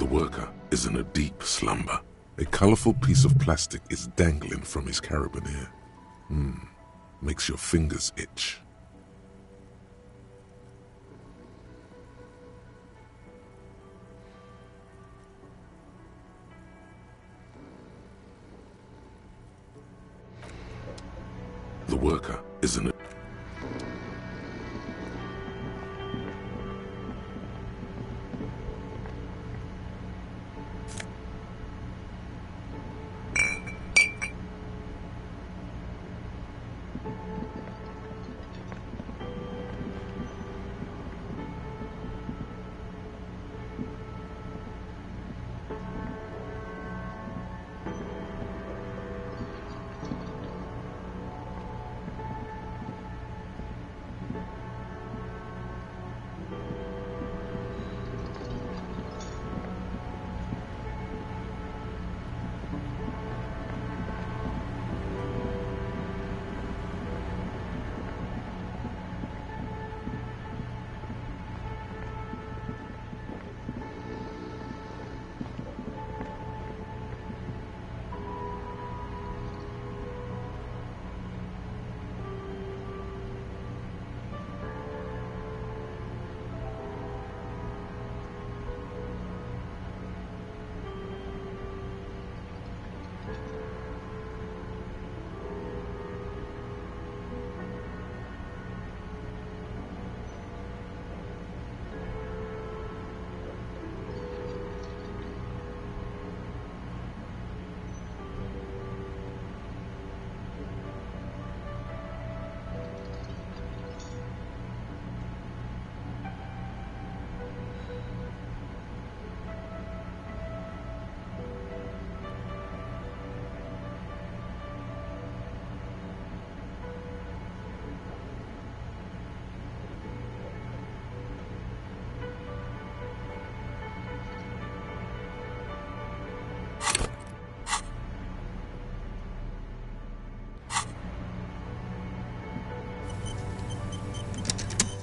worker is in a deep slumber. A colorful piece of plastic is dangling from his carabiner. Makes your fingers itch. The worker is in a...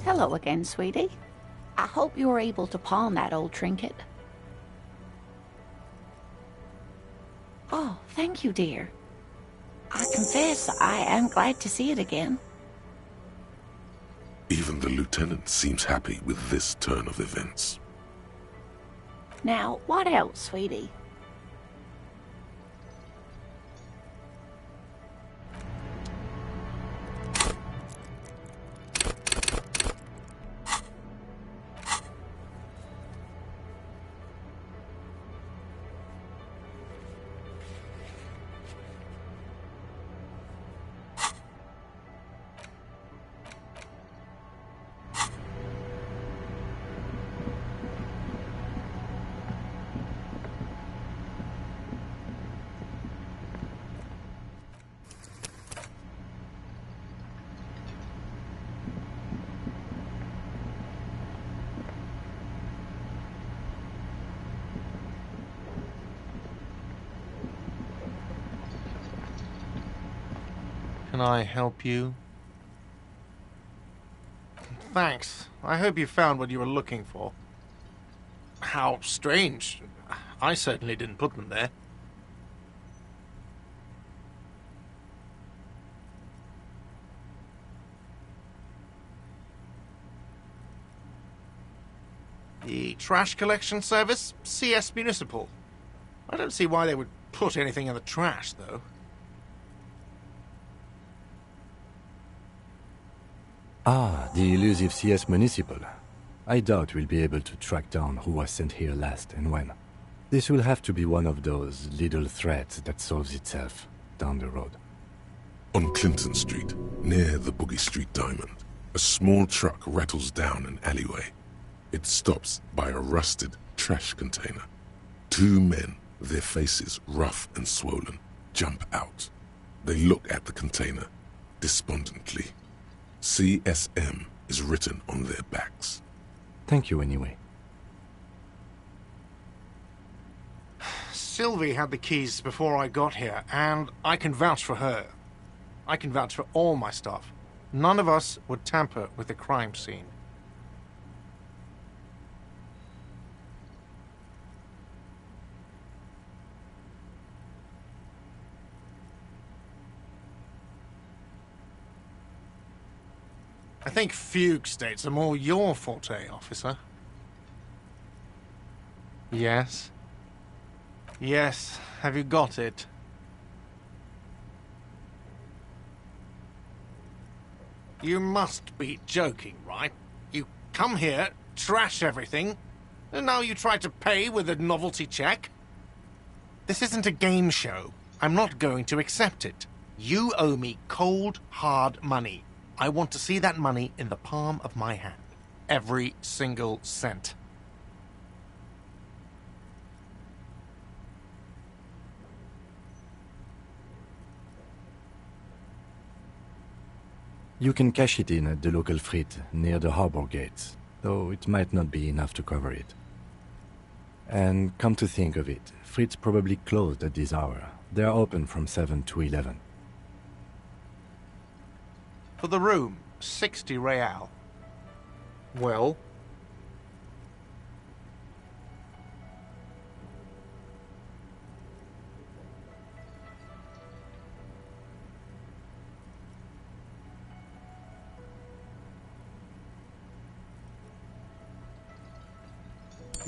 Hello again, sweetie. I hope you were able to pawn that old trinket. Oh, thank you, dear. I confess I am glad to see it again. Even the lieutenant seems happy with this turn of events. Now, what else, sweetie? Can I help you? Thanks. I hope you found what you were looking for. How strange. I certainly didn't put them there. The trash collection service? CS Municipal. I don't see why they would put anything in the trash, though. Ah, the elusive CS Municipal. I doubt we'll be able to track down who was sent here last and when. This will have to be one of those little threats that solves itself down the road. On Clinton Street, near the Boogie Street Diamond, a small truck rattles down an alleyway. It stops by a rusted trash container. Two men, their faces rough and swollen, jump out. They look at the container despondently. CSM is written on their backs. Thank you anyway. Sylvie had the keys before I got here, and I can vouch for her. I can vouch for all my staff. None of us would tamper with the crime scene. I think fugue states are more your forte, officer. Yes? Yes, have you got it? You must be joking, right? You come here, trash everything, and now you try to pay with a novelty check? This isn't a game show. I'm not going to accept it. You owe me cold, hard money. I want to see that money in the palm of my hand. Every single cent. You can cash it in at the local frit near the harbor gates, though it might not be enough to cover it. And come to think of it, Frit's probably closed at this hour. They are open from 7 to 11. For the room, 60 real. Well?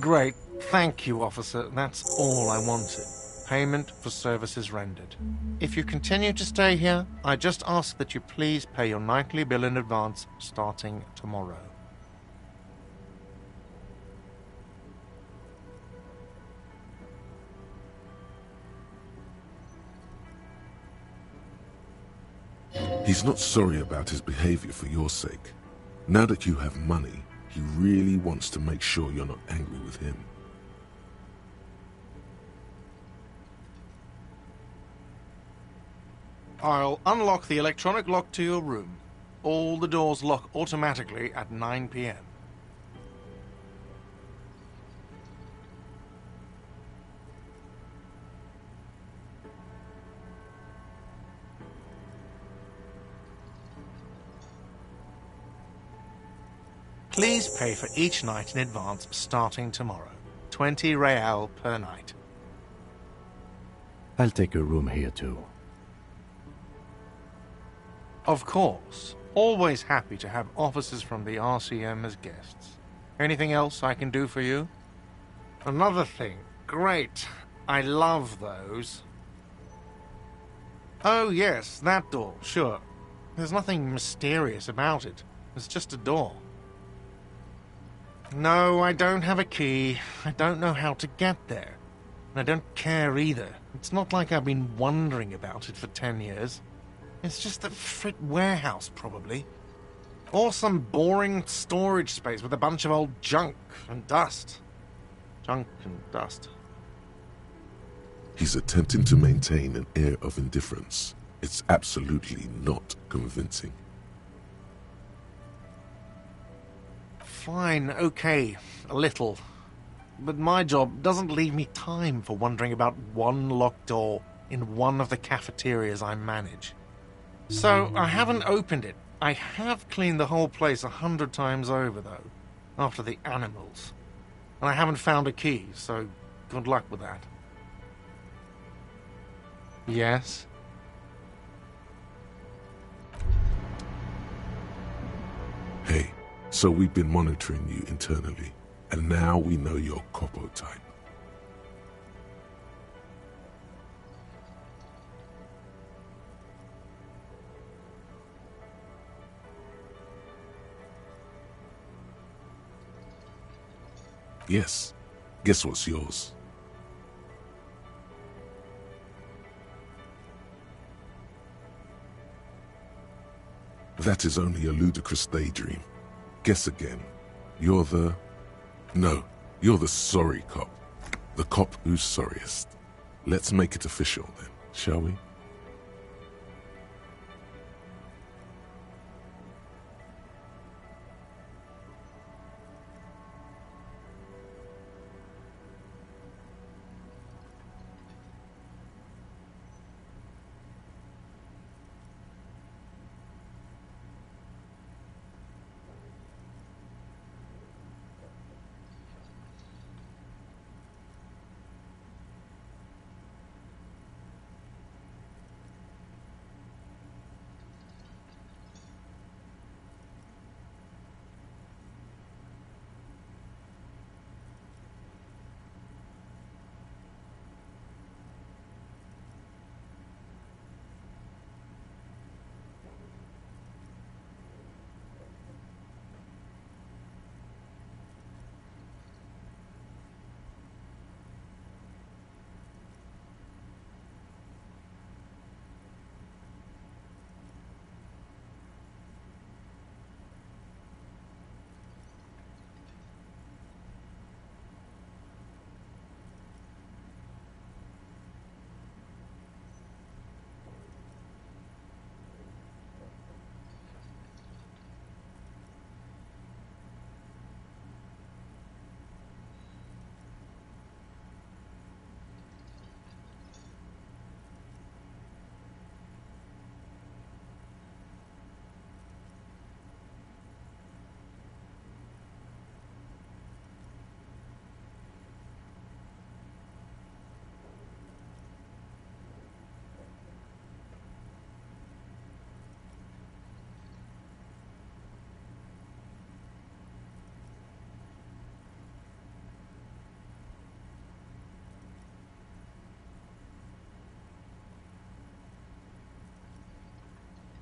Great. Thank you, officer. That's all I wanted. Payment for services rendered. If you continue to stay here, I just ask that you please pay your nightly bill in advance starting tomorrow. He's not sorry about his behavior for your sake. Now that you have money, he really wants to make sure you're not angry with him. I'll unlock the electronic lock to your room. All the doors lock automatically at 9 p.m. Please pay for each night in advance starting tomorrow. 20 real per night. I'll take a room here too. Of course. Always happy to have officers from the RCM as guests. Anything else I can do for you? Another thing. Great. I love those. Oh yes, that door, sure. There's nothing mysterious about it. It's just a door. No, I don't have a key. I don't know how to get there. And I don't care either. It's not like I've been wondering about it for 10 years. It's just a frit warehouse, probably. Or some boring storage space with a bunch of old junk and dust. Junk and dust. He's attempting to maintain an air of indifference. It's absolutely not convincing. Fine, okay, a little. But my job doesn't leave me time for wondering about one locked door in one of the cafeterias I manage. So, I haven't opened it. I have cleaned the whole place 100 times over, though, after the animals. And I haven't found a key, so good luck with that. Yes? Hey, so we've been monitoring you internally, and now we know your Copo type. Yes. Guess what's yours? That is only a ludicrous daydream. Guess again. You're the... No, you're the sorry cop. The cop who's sorriest. Let's make it official then, shall we?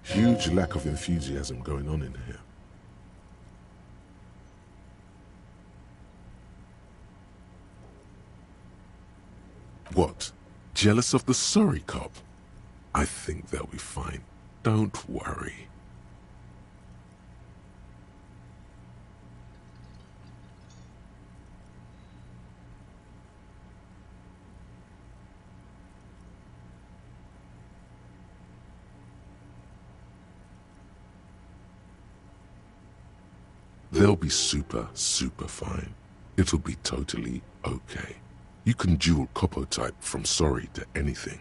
Huge lack of enthusiasm going on in here. What? Jealous of the sorry cop? I think they'll be fine. Don't worry. They'll be super fine. It'll be totally okay. You can dual Copo type from sorry to anything.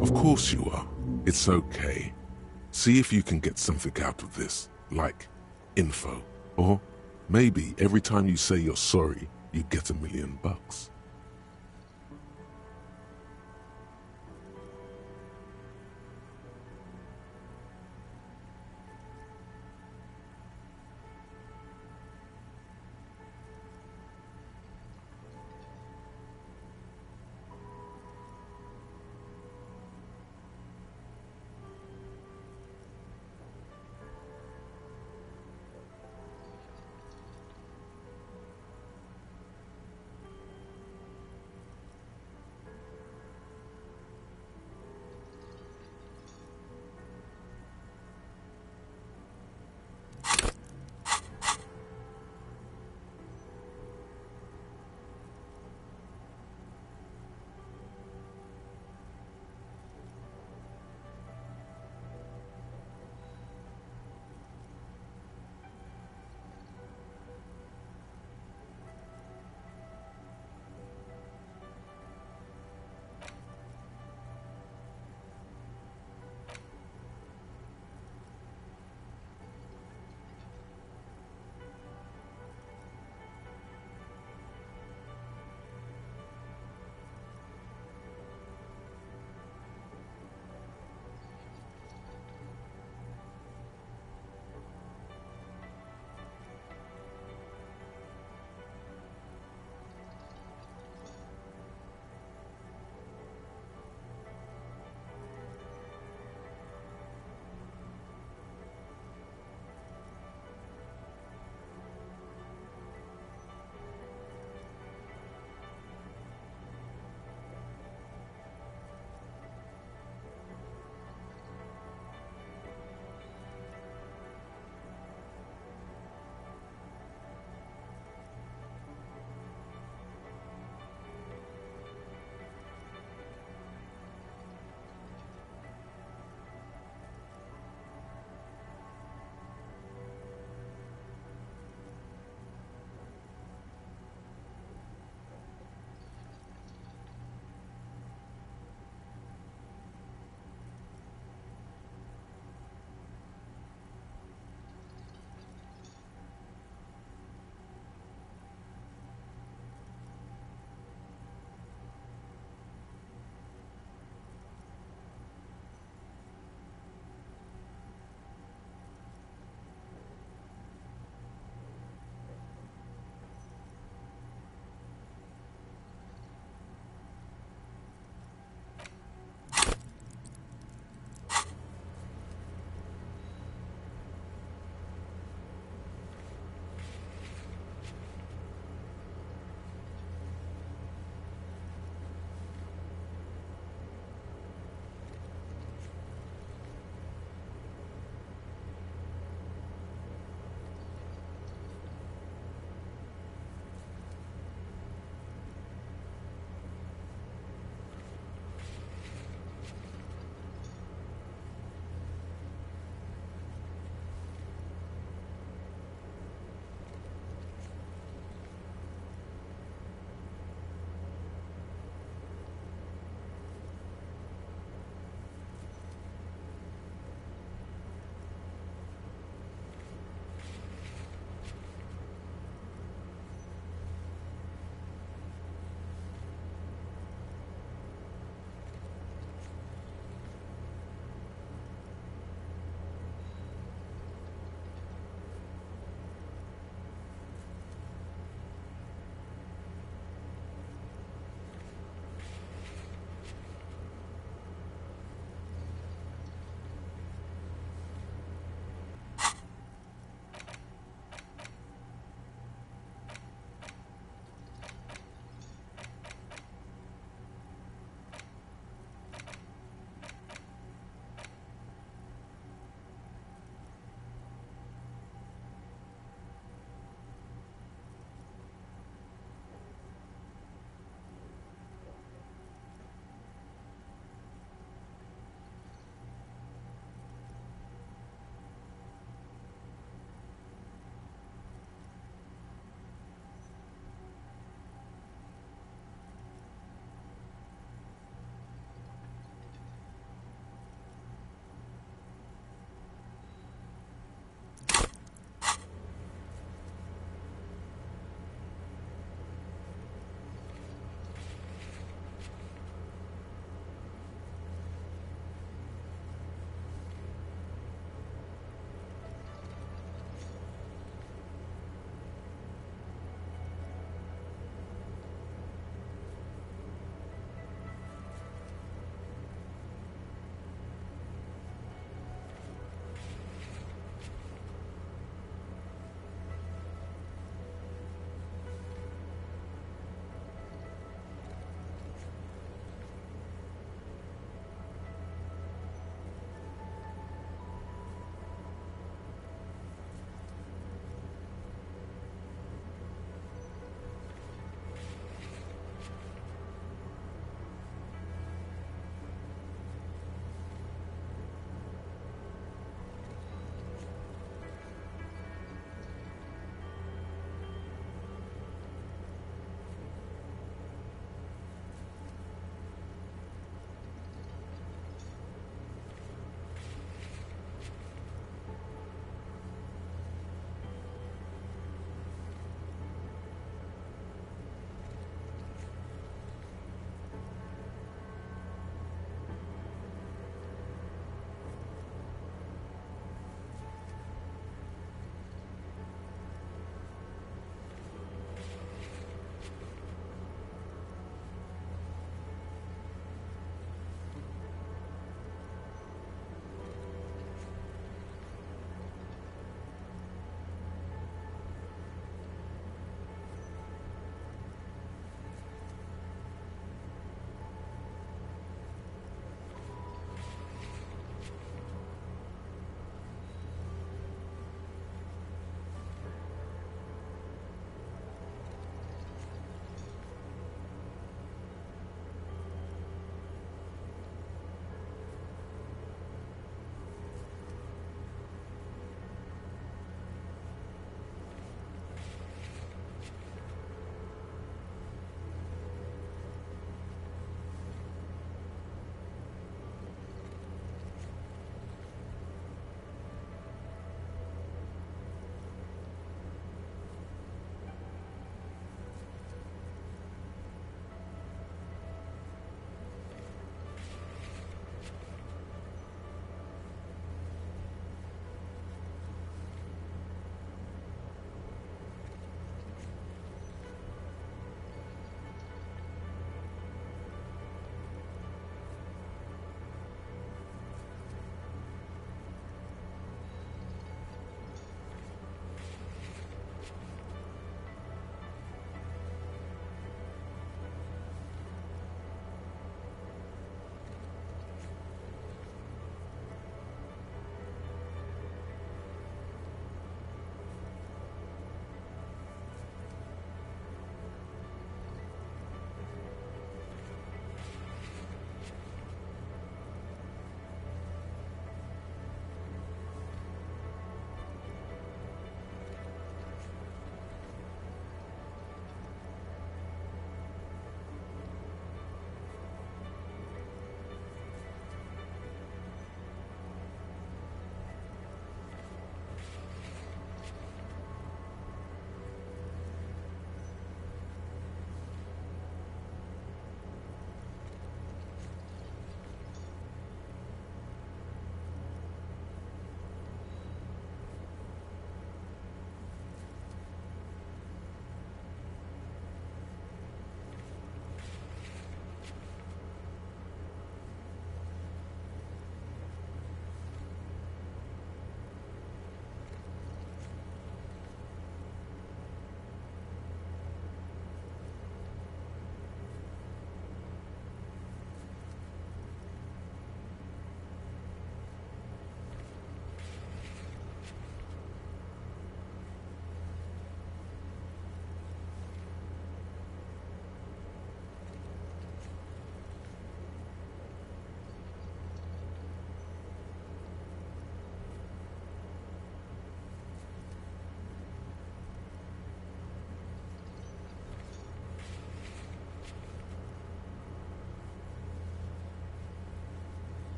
Of course you are. It's okay. See if you can get something out of this, like info. Or maybe every time you say you're sorry, you get $1 million.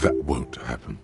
That won't happen.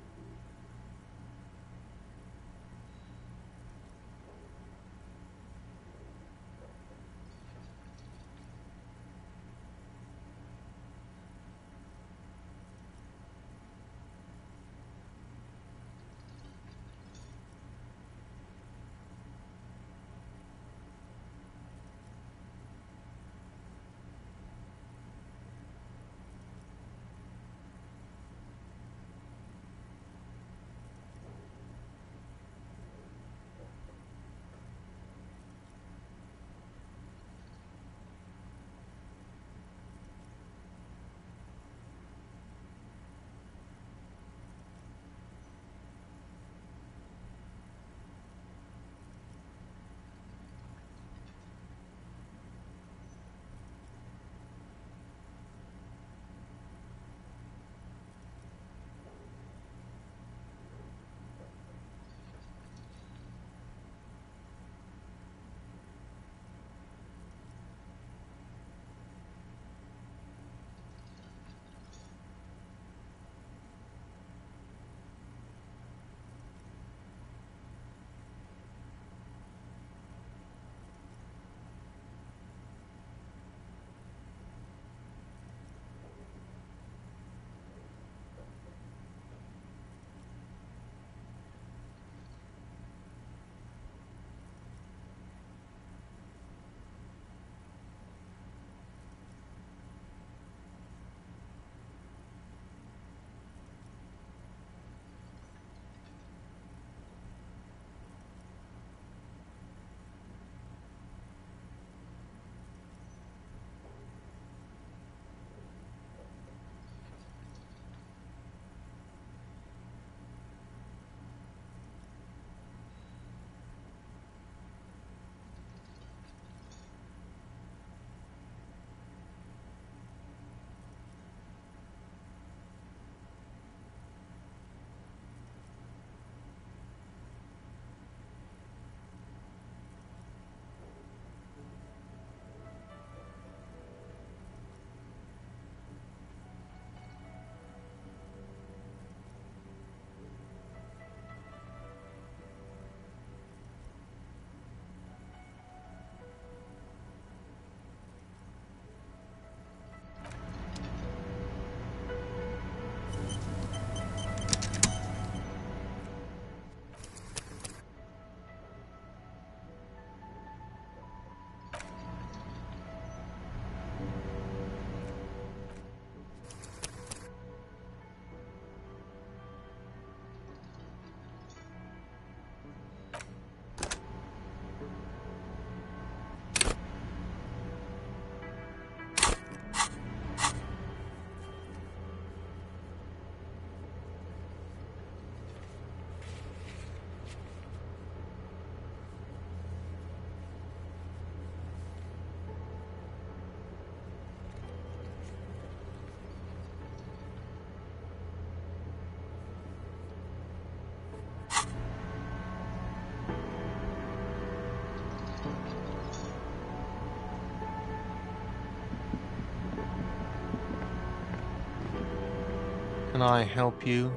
Can I help you?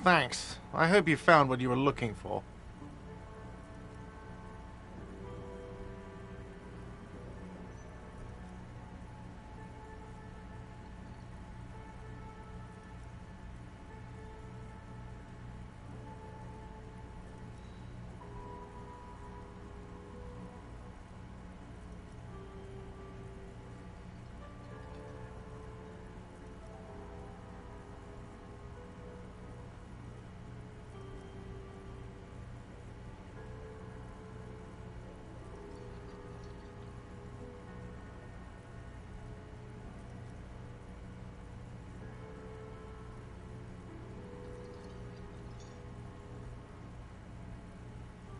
Thanks. I hope you found what you were looking for.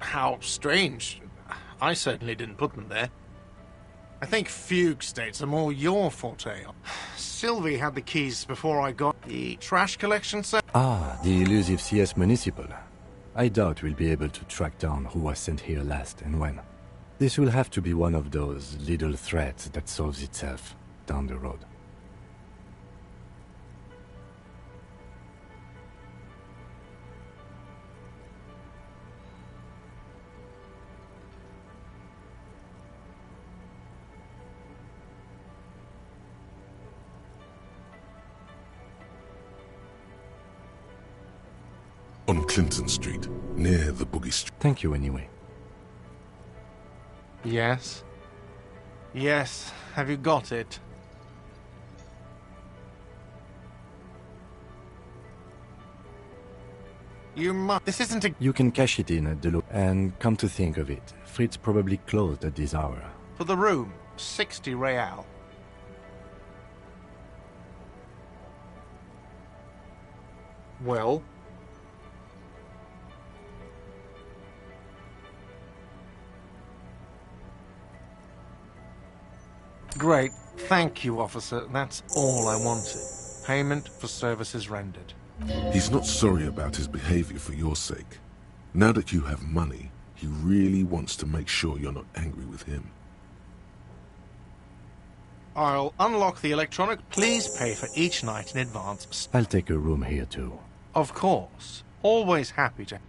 How strange. I certainly didn't put them there. I think fugue states are more your forte. Sylvie had the keys before I got the trash collection set. Ah, the elusive CS Municipal. I doubt we'll be able to track down who was sent here last and when. This will have to be one of those little threats that solves itself down the road. On Clinton Street, near the Boogie Street. Thank you anyway. Yes? Yes, have you got it? You must... This isn't a... You can cash it in at the and come to think of it, Fritz probably closed at this hour. For the room, 60 real. Well? Great. Thank you, officer. That's all I wanted. Payment for services rendered. He's not sorry about his behavior for your sake. Now that you have money, he really wants to make sure you're not angry with him. I'll unlock the electronic. Please pay for each night in advance. I'll take a room here too. Of course. Always happy to...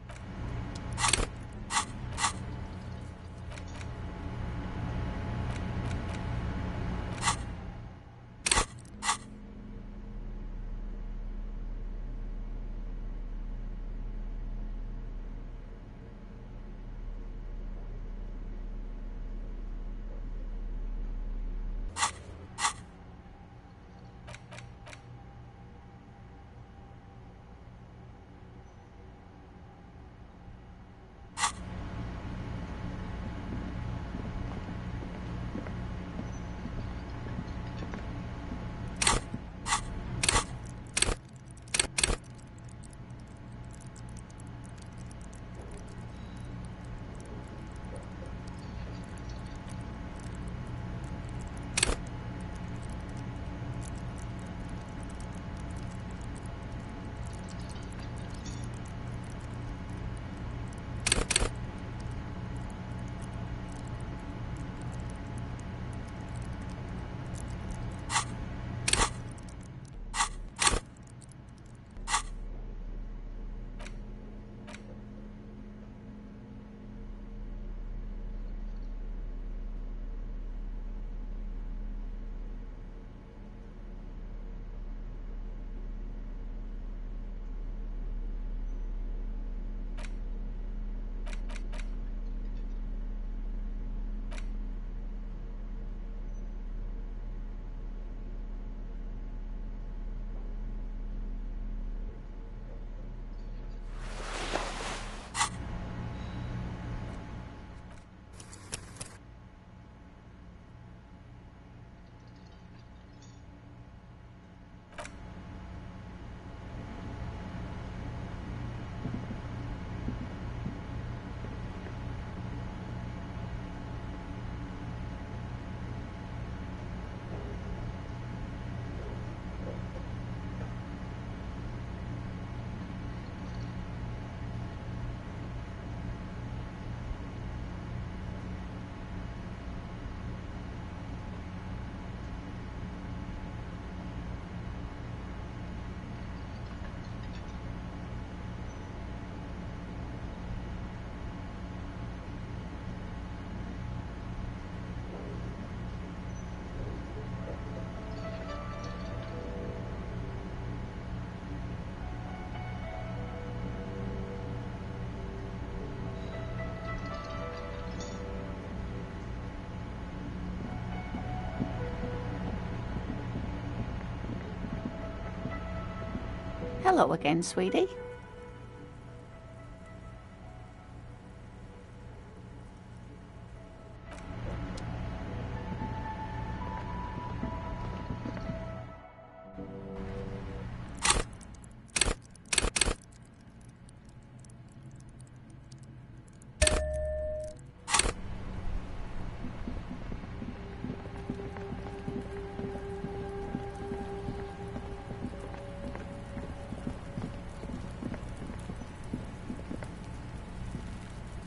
Hello again, sweetie.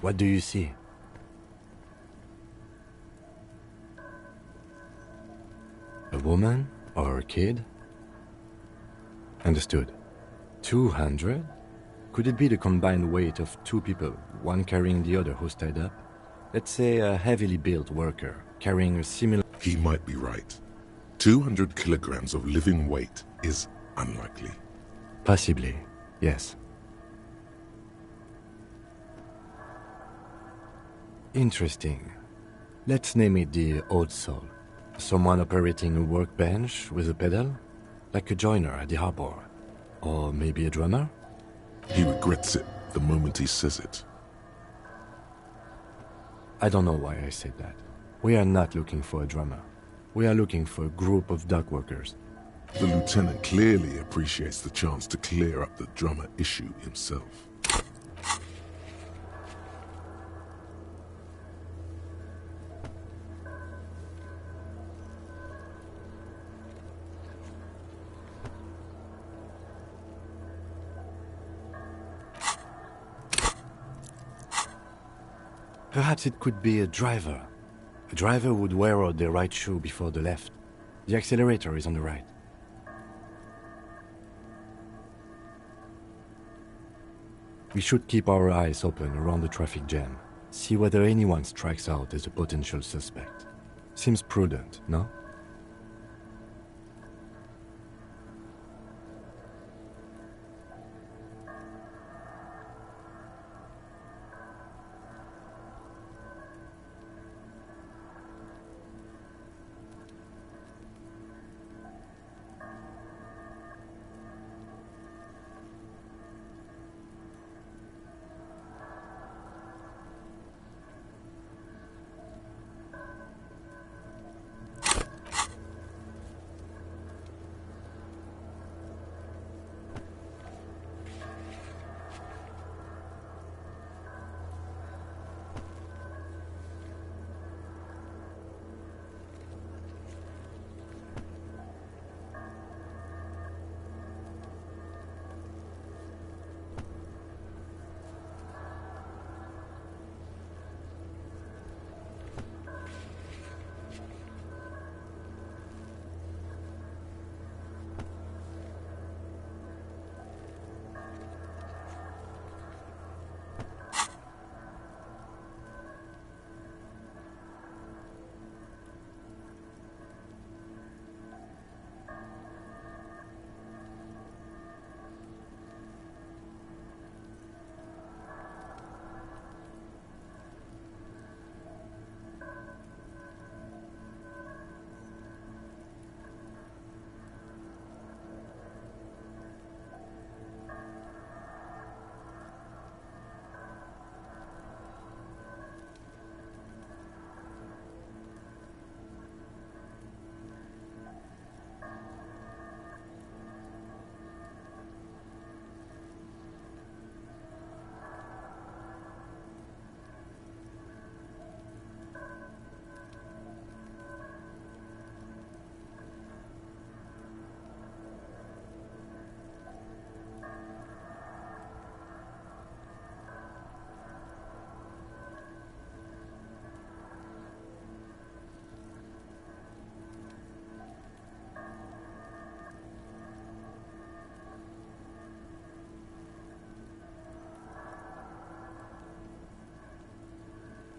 What do you see? A woman or a kid? Understood. 200? Could it be the combined weight of two people, one carrying the other who's tied up? Let's say a heavily built worker carrying a similar... He might be right. 200 kilograms of living weight is unlikely. Possibly, yes. Interesting. Let's name it the Old Soul. Someone operating a workbench with a pedal? Like a joiner at the harbor. Or maybe a drummer? He regrets it the moment he says it. I don't know why I said that. We are not looking for a drummer. We are looking for a group of dock workers. The lieutenant clearly appreciates the chance to clear up the drummer issue himself. Perhaps it could be a driver. A driver would wear out their right shoe before the left. The accelerator is on the right. We should keep our eyes open around the traffic jam. See whether anyone strikes out as a potential suspect. Seems prudent, no?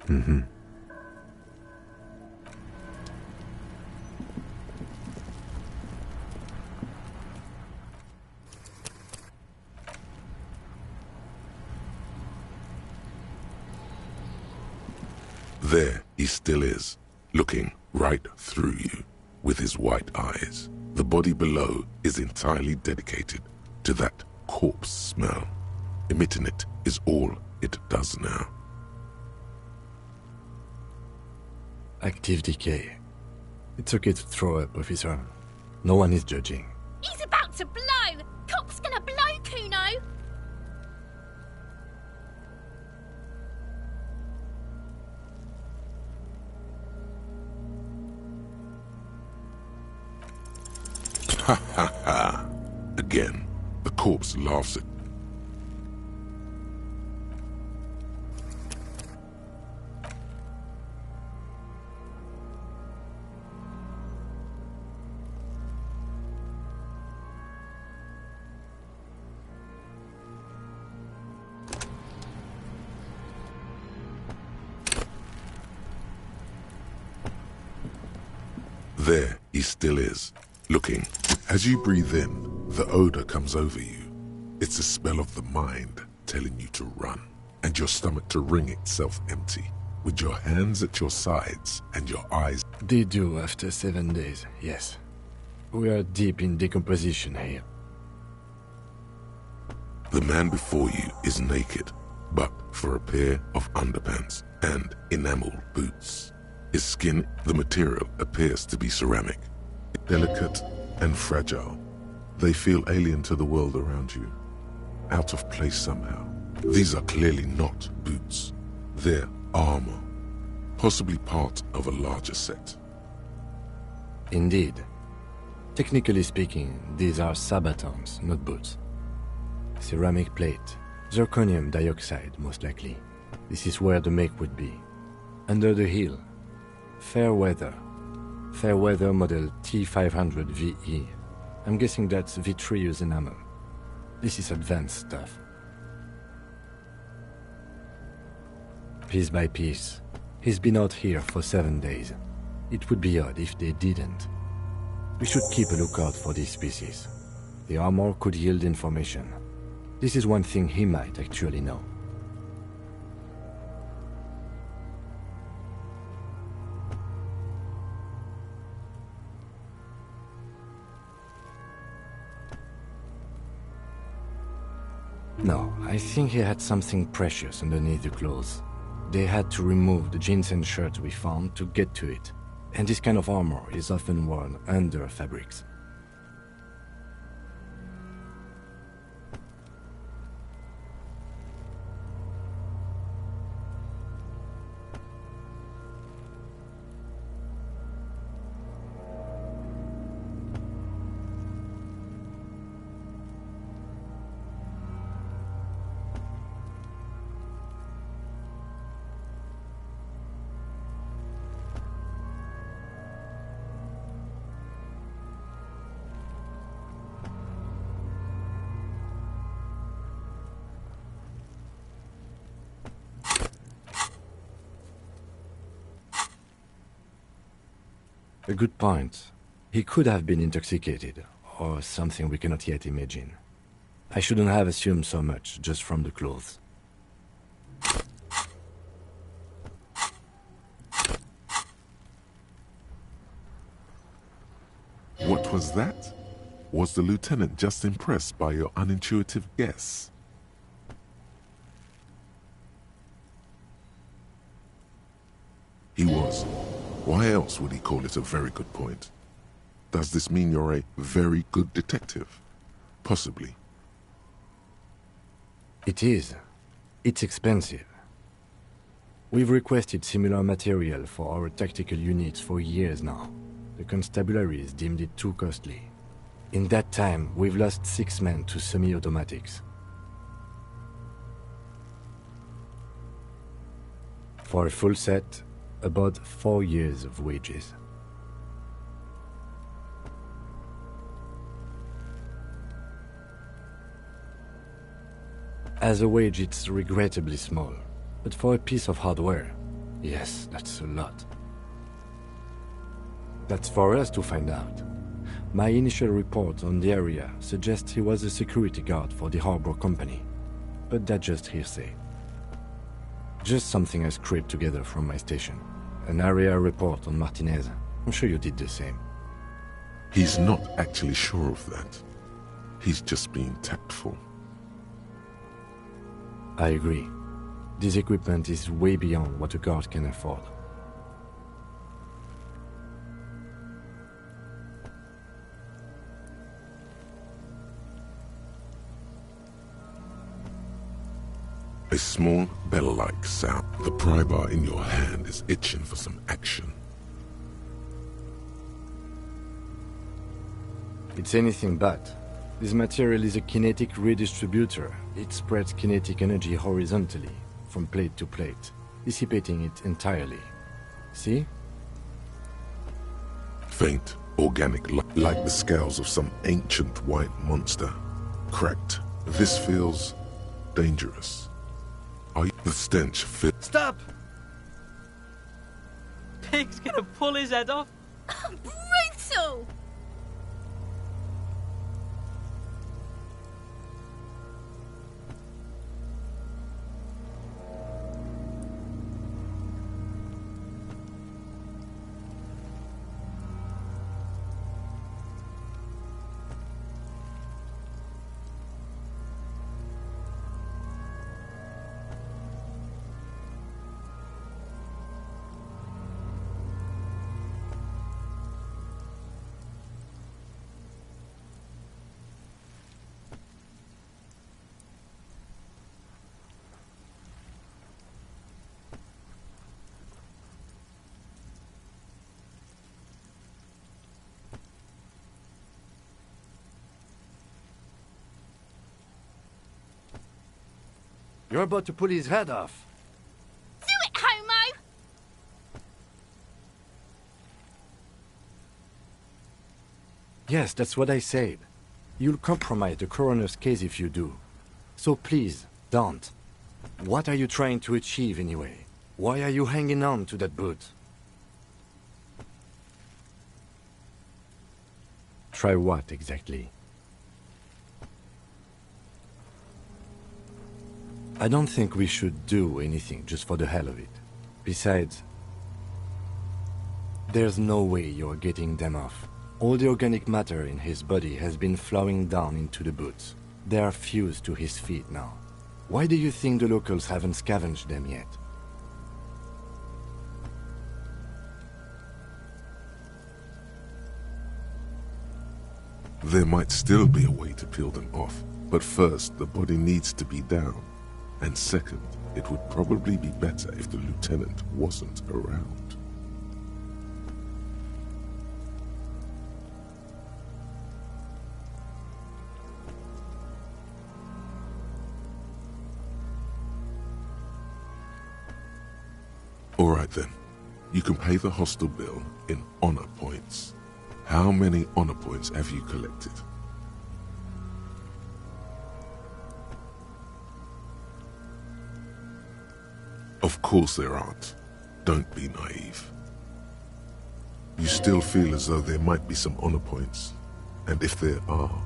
Mm-hmm. There he still is, looking right through you with his white eyes. The body below is entirely dedicated to that corpse smell. Emitting it is all it does now. Active decay. It's okay to throw up, officer. No one is judging. He's about to blow! Cop's gonna blow, Kuno! Ha ha ha! Again, the corpse laughs at. There he still is, looking. As you breathe in, the odor comes over you. It's the smell of the mind telling you to run, and your stomach to wring itself empty. with your hands at your sides and your eyes. They do after 7 days, yes. We are deep in decomposition here. The man before you is naked, but for a pair of underpants and enamel boots. His skin, the material, appears to be ceramic. Delicate and fragile. They feel alien to the world around you. Out of place somehow. These are clearly not boots. They're armor. Possibly part of a larger set. Indeed. Technically speaking, these are sabatons, not boots. Ceramic plate. Zirconium dioxide, most likely. This is where the make would be. Under the heel. Fair weather. Fair weather model T500 VE. I'm guessing that's vitreous enamel. This is advanced stuff. Piece by piece. He's been out here for 7 days. It would be odd if they didn't. We should keep a lookout for these species. The armor could yield information. This is one thing he might actually know. No, I think he had something precious underneath the clothes. They had to remove the jeans and shirt we found to get to it. And this kind of armor is often worn under fabrics. A good point. He could have been intoxicated, or something we cannot yet imagine. I shouldn't have assumed so much just from the clothes. What was that? Was the lieutenant just impressed by your unintuitive guess? He was. Why else would he call it a very good point? Does this mean you're a very good detective? Possibly. It is. It's expensive. We've requested similar material for our tactical units for years now. The constabularies deemed it too costly. In that time, we've lost 6 men to semi-automatics. For a full set, about 4 years of wages. As a wage, it's regrettably small. But for a piece of hardware, yes, that's a lot. That's for us to find out. My initial report on the area suggests he was a security guard for the harbor company. But that's just hearsay. Just something I scraped together from my station. An area report on Martinez. I'm sure you did the same. He's not actually sure of that. He's just being tactful. I agree. This equipment is way beyond what a guard can afford. A small bell-like sound. The pry bar in your hand is itching for some action. It's anything but. This material is a kinetic redistributor. It spreads kinetic energy horizontally, from plate to plate, dissipating it entirely. See? Faint, organic, like the scales of some ancient white monster. Cracked. This feels dangerous. Are you the stench fit? Stop! Pig's gonna pull his head off. Brutal! You're about to pull his head off. Do it, homo! Yes, that's what I said. You'll compromise the coroner's case if you do. So please, don't. What are you trying to achieve anyway? Why are you hanging on to that boot? Try what exactly? I don't think we should do anything just for the hell of it. Besides, there's no way you're getting them off. All the organic matter in his body has been flowing down into the boots. They are fused to his feet now. Why do you think the locals haven't scavenged them yet? There might still be a way to peel them off, but first the body needs to be down. And second, it would probably be better if the lieutenant wasn't around. Alright then, you can pay the hostel bill in honor points. How many honor points have you collected? Of course there aren't. Don't be naive. You still feel as though there might be some honor points, and if there are,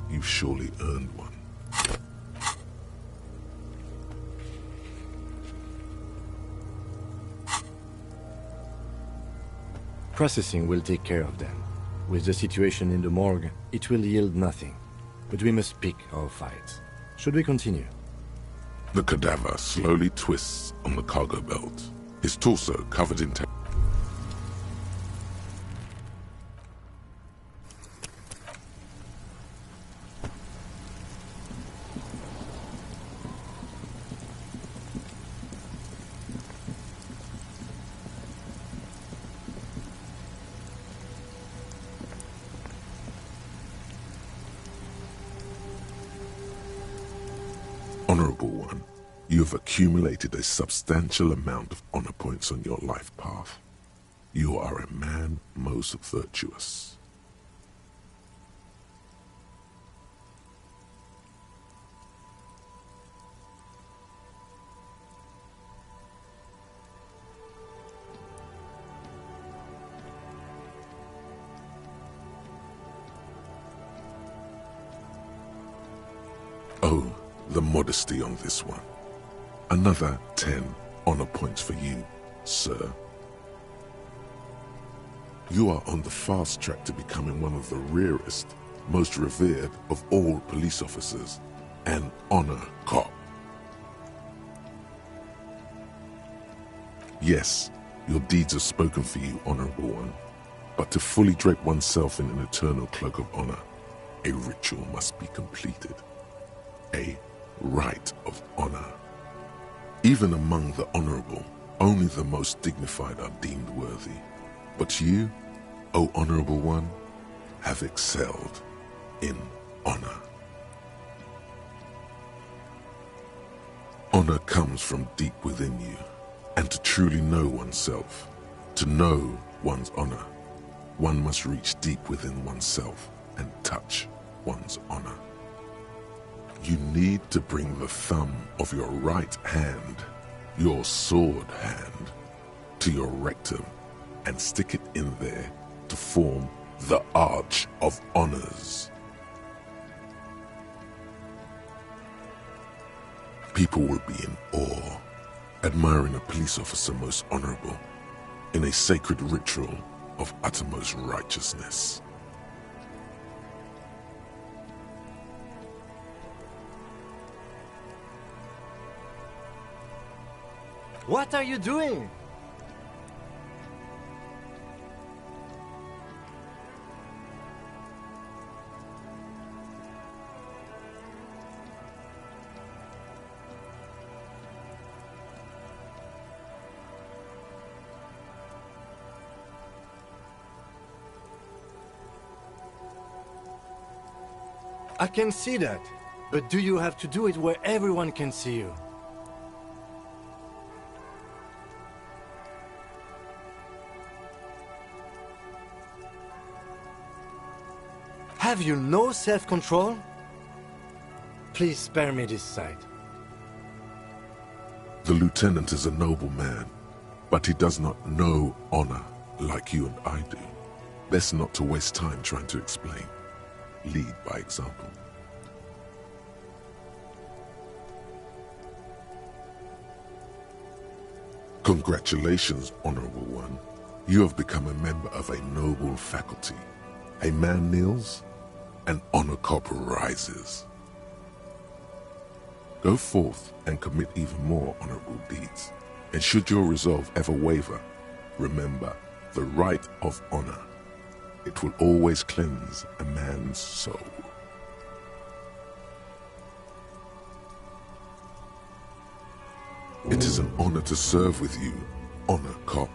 you've surely earned one. Processing will take care of them. With the situation in the morgue, it will yield nothing. But we must pick our fights. Should we continue? The cadaver slowly twists on the cargo belt, his torso covered in Honorable One, you have accumulated a substantial amount of honor points on your life path. You are a man most virtuous. Oh, the modesty on this one. Another 10 honor points for you, sir. You are on the fast track to becoming one of the rarest, most revered of all police officers, an honor cop. Yes, your deeds have spoken for you, Honorable One, but to fully drape oneself in an eternal cloak of honor, a ritual must be completed. A rite of honor. Even among the honorable, only the most dignified are deemed worthy. But you, O Honorable One, have excelled in honor. Honor comes from deep within you, and to truly know oneself, to know one's honor, one must reach deep within oneself and touch one's honor. You need to bring the thumb of your right hand, your sword hand, to your rectum and stick it in there to form the Arch of Honors. People will be in awe, admiring a police officer most honorable, in a sacred ritual of uttermost righteousness. What are you doing? I can see that, but do you have to do it where everyone can see you? Have you no self-control? Please spare me this sight. The lieutenant is a noble man, but he does not know honor like you and I do. Best not to waste time trying to explain. Lead by example. Congratulations, Honorable One. You have become a member of a noble faculty. A man kneels, an honor corps rises. Go forth and commit even more honorable deeds. And should your resolve ever waver, remember the right of honor. It will always cleanse a man's soul. It is an honor to serve with you, Honor Cop.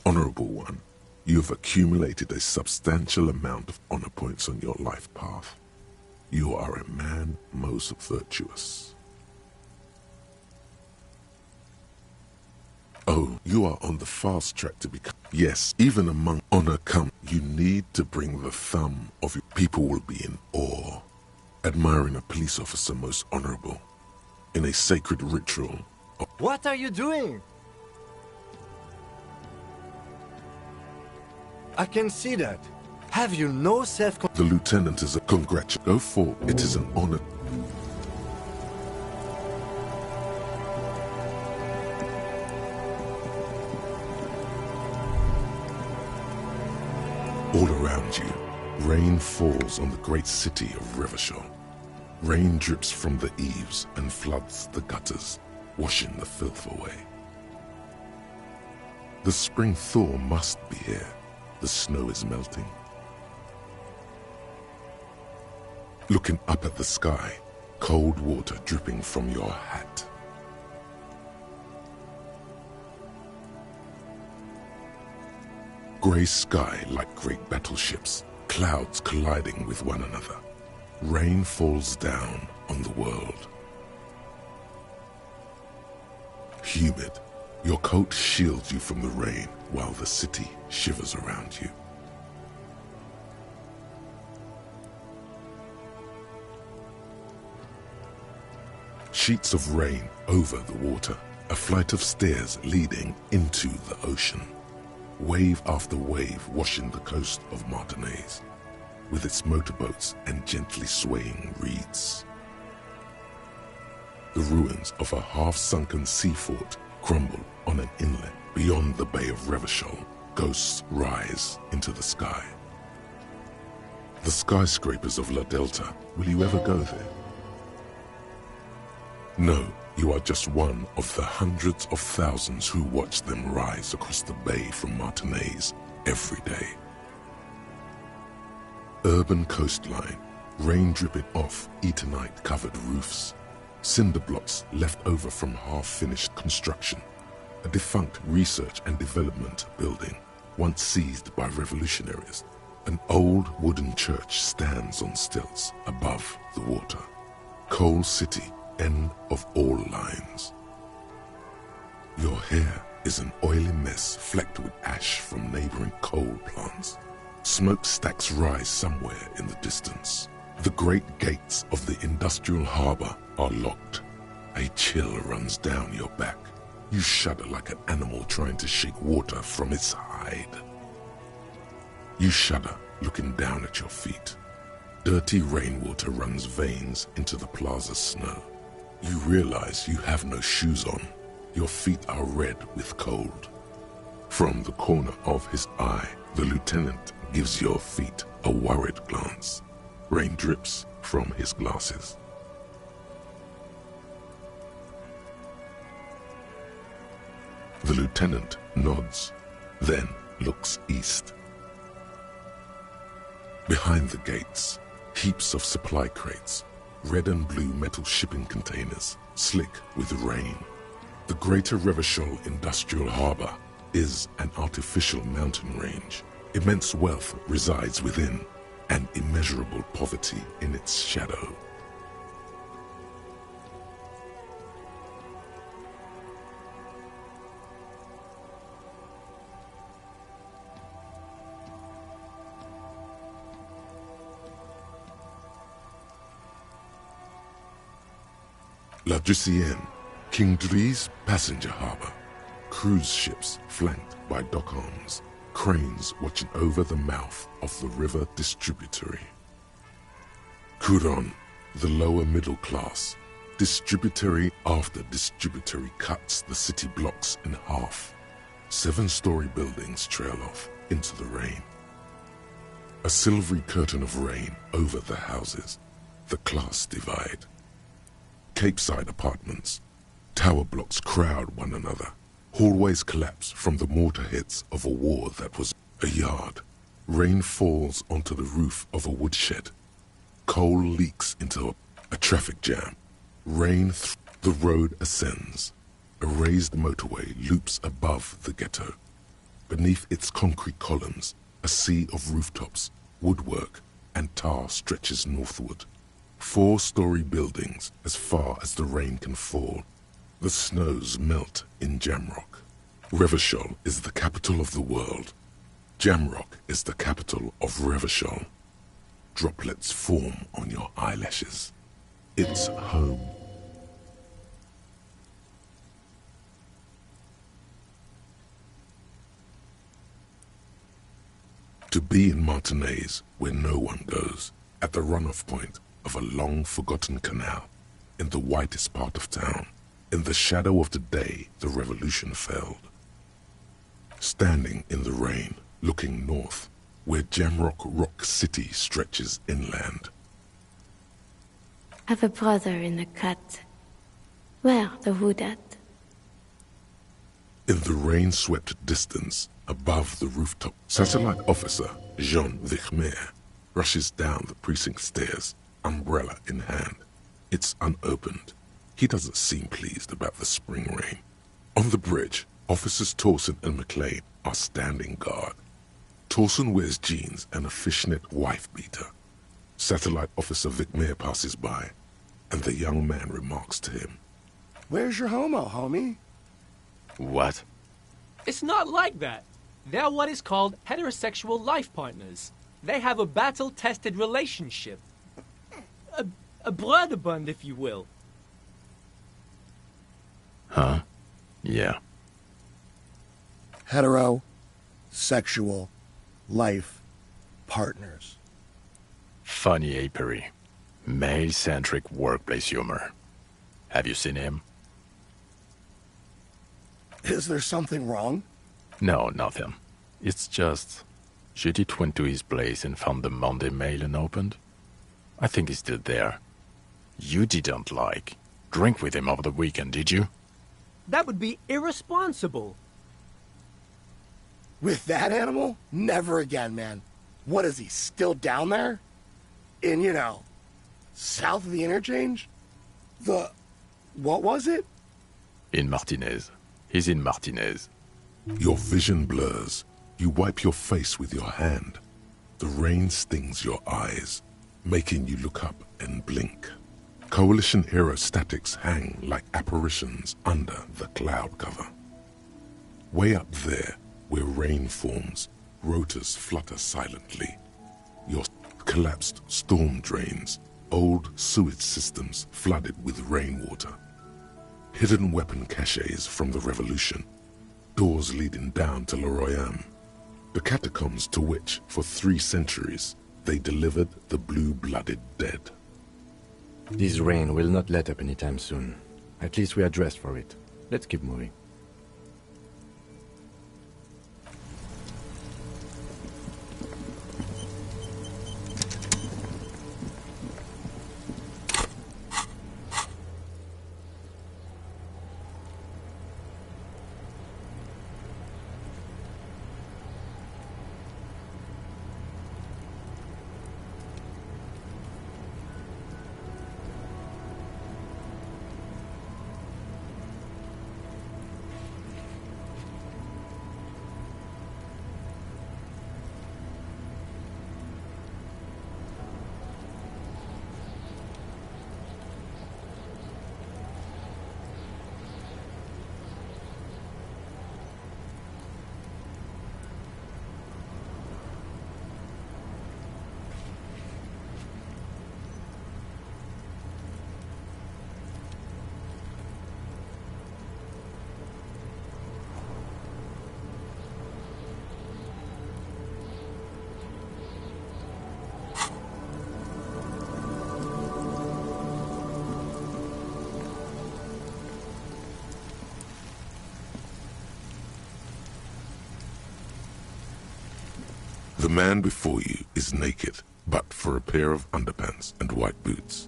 Honorable One, you have accumulated a substantial amount of honor points on your life path. You are a man most virtuous. Oh, you are on the fast track to become... Yes, even among honor come, you need to bring the thumb of your people will be in awe, admiring a police officer most honorable, in a sacred ritual. What are you doing? I can see that. Have you no self-control? The lieutenant is a congratulation. Go forward. It is an honor. All around you, rain falls on the great city of Revachol. Rain drips from the eaves and floods the gutters, washing the filth away. The spring thaw must be here. The snow is melting. Looking up at the sky, cold water dripping from your hat. Grey sky like great battleships, clouds colliding with one another. Rain falls down on the world. Humid, your coat shields you from the rain while the city shivers around you. Sheets of rain over the water, a flight of stairs leading into the ocean. Wave after wave washing the coast of Martinaise, with its motorboats and gently swaying reeds. The ruins of a half-sunken sea fort crumble on an inlet beyond the Bay of Revachol. Ghosts rise into the sky. The skyscrapers of La Delta, will you ever go there? No, you are just one of the hundreds of thousands who watch them rise across the bay from Martinaise every day. Urban coastline, rain dripping off Eternite-covered roofs, cinder blocks left over from half-finished construction, a defunct research and development building, once seized by revolutionaries. An old wooden church stands on stilts above the water. Coal City, end of all lines. Your hair is an oily mess flecked with ash from neighboring coal plants. Smokestacks rise somewhere in the distance. The great gates of the industrial harbor are locked. A chill runs down your back. You shudder like an animal trying to shake water from its hide. You shudder looking down at your feet. Dirty rainwater runs veins into the plaza's snow. You realize you have no shoes on. Your feet are red with cold. From the corner of his eye, the lieutenant gives your feet a worried glance. Rain drips, from his glasses. The lieutenant nods, then looks east. Behind the gates, heaps of supply crates, red and blue metal shipping containers, slick with rain. The Greater Revachol Industrial Harbor is an artificial mountain range. Immense wealth resides within, and immeasurable poverty in its shadow. La Drusienne, King Dri's passenger harbor. Cruise ships flanked by dock arms, cranes watching over the mouth of the river distributary. Couronne, the lower middle class. Distributary after distributary cuts the city blocks in half. 7-story buildings trail off into the rain. A silvery curtain of rain over the houses. The class divide. Capeside apartments. Tower blocks crowd one another. Hallways collapse from the mortar hits of a war that was a yard. Rain falls onto the roof of a woodshed. Coal leaks into a traffic jam. The road ascends. A raised motorway loops above the ghetto. Beneath its concrete columns, a sea of rooftops, woodwork, and tar stretches northward. 4-story buildings as far as the rain can fall. The snows melt in Jamrock. Revachol is the capital of the world. Jamrock is the capital of Revachol. Droplets form on your eyelashes. It's home. To be in Martinez where no one goes, at the runoff point of a long-forgotten canal, in the whitest part of town. In the shadow of the day the revolution failed. Standing in the rain, looking north, where Jamrock Rock City stretches inland. Have a brother in the cut. Where the wood at? In the rain-swept distance, above the rooftop, satellite officer Jean Vichmer rushes down the precinct stairs, umbrella in hand. It's unopened. He doesn't seem pleased about the spring rain. On the bridge, officers Torsen and McLean are standing guard. Torsen wears jeans and a fishnet wife-beater. Satellite officer Vichmer passes by, and the young man remarks to him. Where's your homo, homie? What? It's not like that. They're what is called heterosexual life partners. They have a battle-tested relationship. A brother bond, if you will. Huh? Yeah. Sexual life partners. Funny apery. Male-centric workplace humor. Have you seen him? Is there something wrong? No, nothing. It's just... Judith went to his place and found the Monday mail unopened. I think he's still there. You didn't drink with him over the weekend, did you? That would be irresponsible. With that animal? Never again, man. What is he, still down there? In, south of the interchange? What was it? In Martinez. He's in Martinez. Your vision blurs. You wipe your face with your hand. The rain stings your eyes, making you look up and blink. Coalition aerostatics hang like apparitions under the cloud cover. Way up there, where rain forms, rotors flutter silently. Your collapsed storm drains, old sewage systems flooded with rainwater. Hidden weapon caches from the revolution. Doors leading down to Le Royaume. The catacombs to which, for 3 centuries, they delivered the blue-blooded dead. This rain will not let up anytime soon. At least we are dressed for it. Let's keep moving. The man before you is naked, but for a pair of underpants and white boots.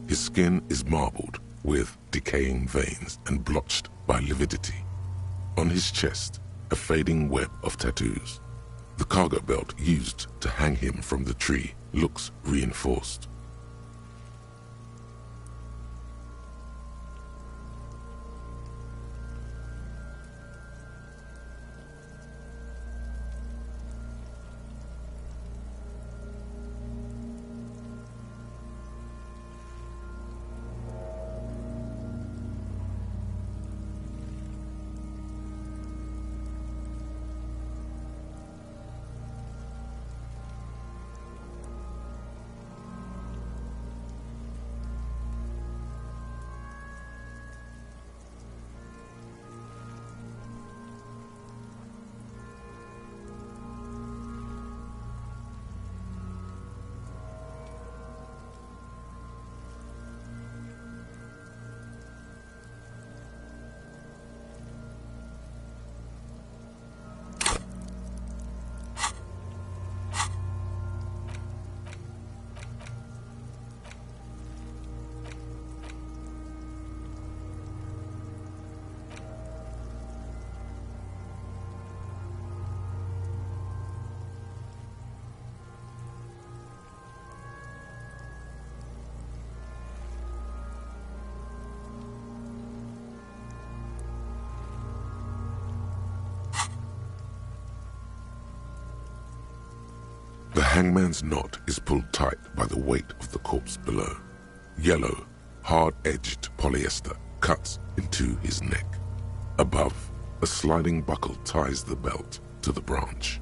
His skin is marbled with decaying veins and blotched by lividity. On his chest, a fading web of tattoos. The cargo belt used to hang him from the tree looks reinforced. The hangman's knot is pulled tight by the weight of the corpse below. Yellow, hard-edged polyester cuts into his neck. Above, a sliding buckle ties the belt to the branch.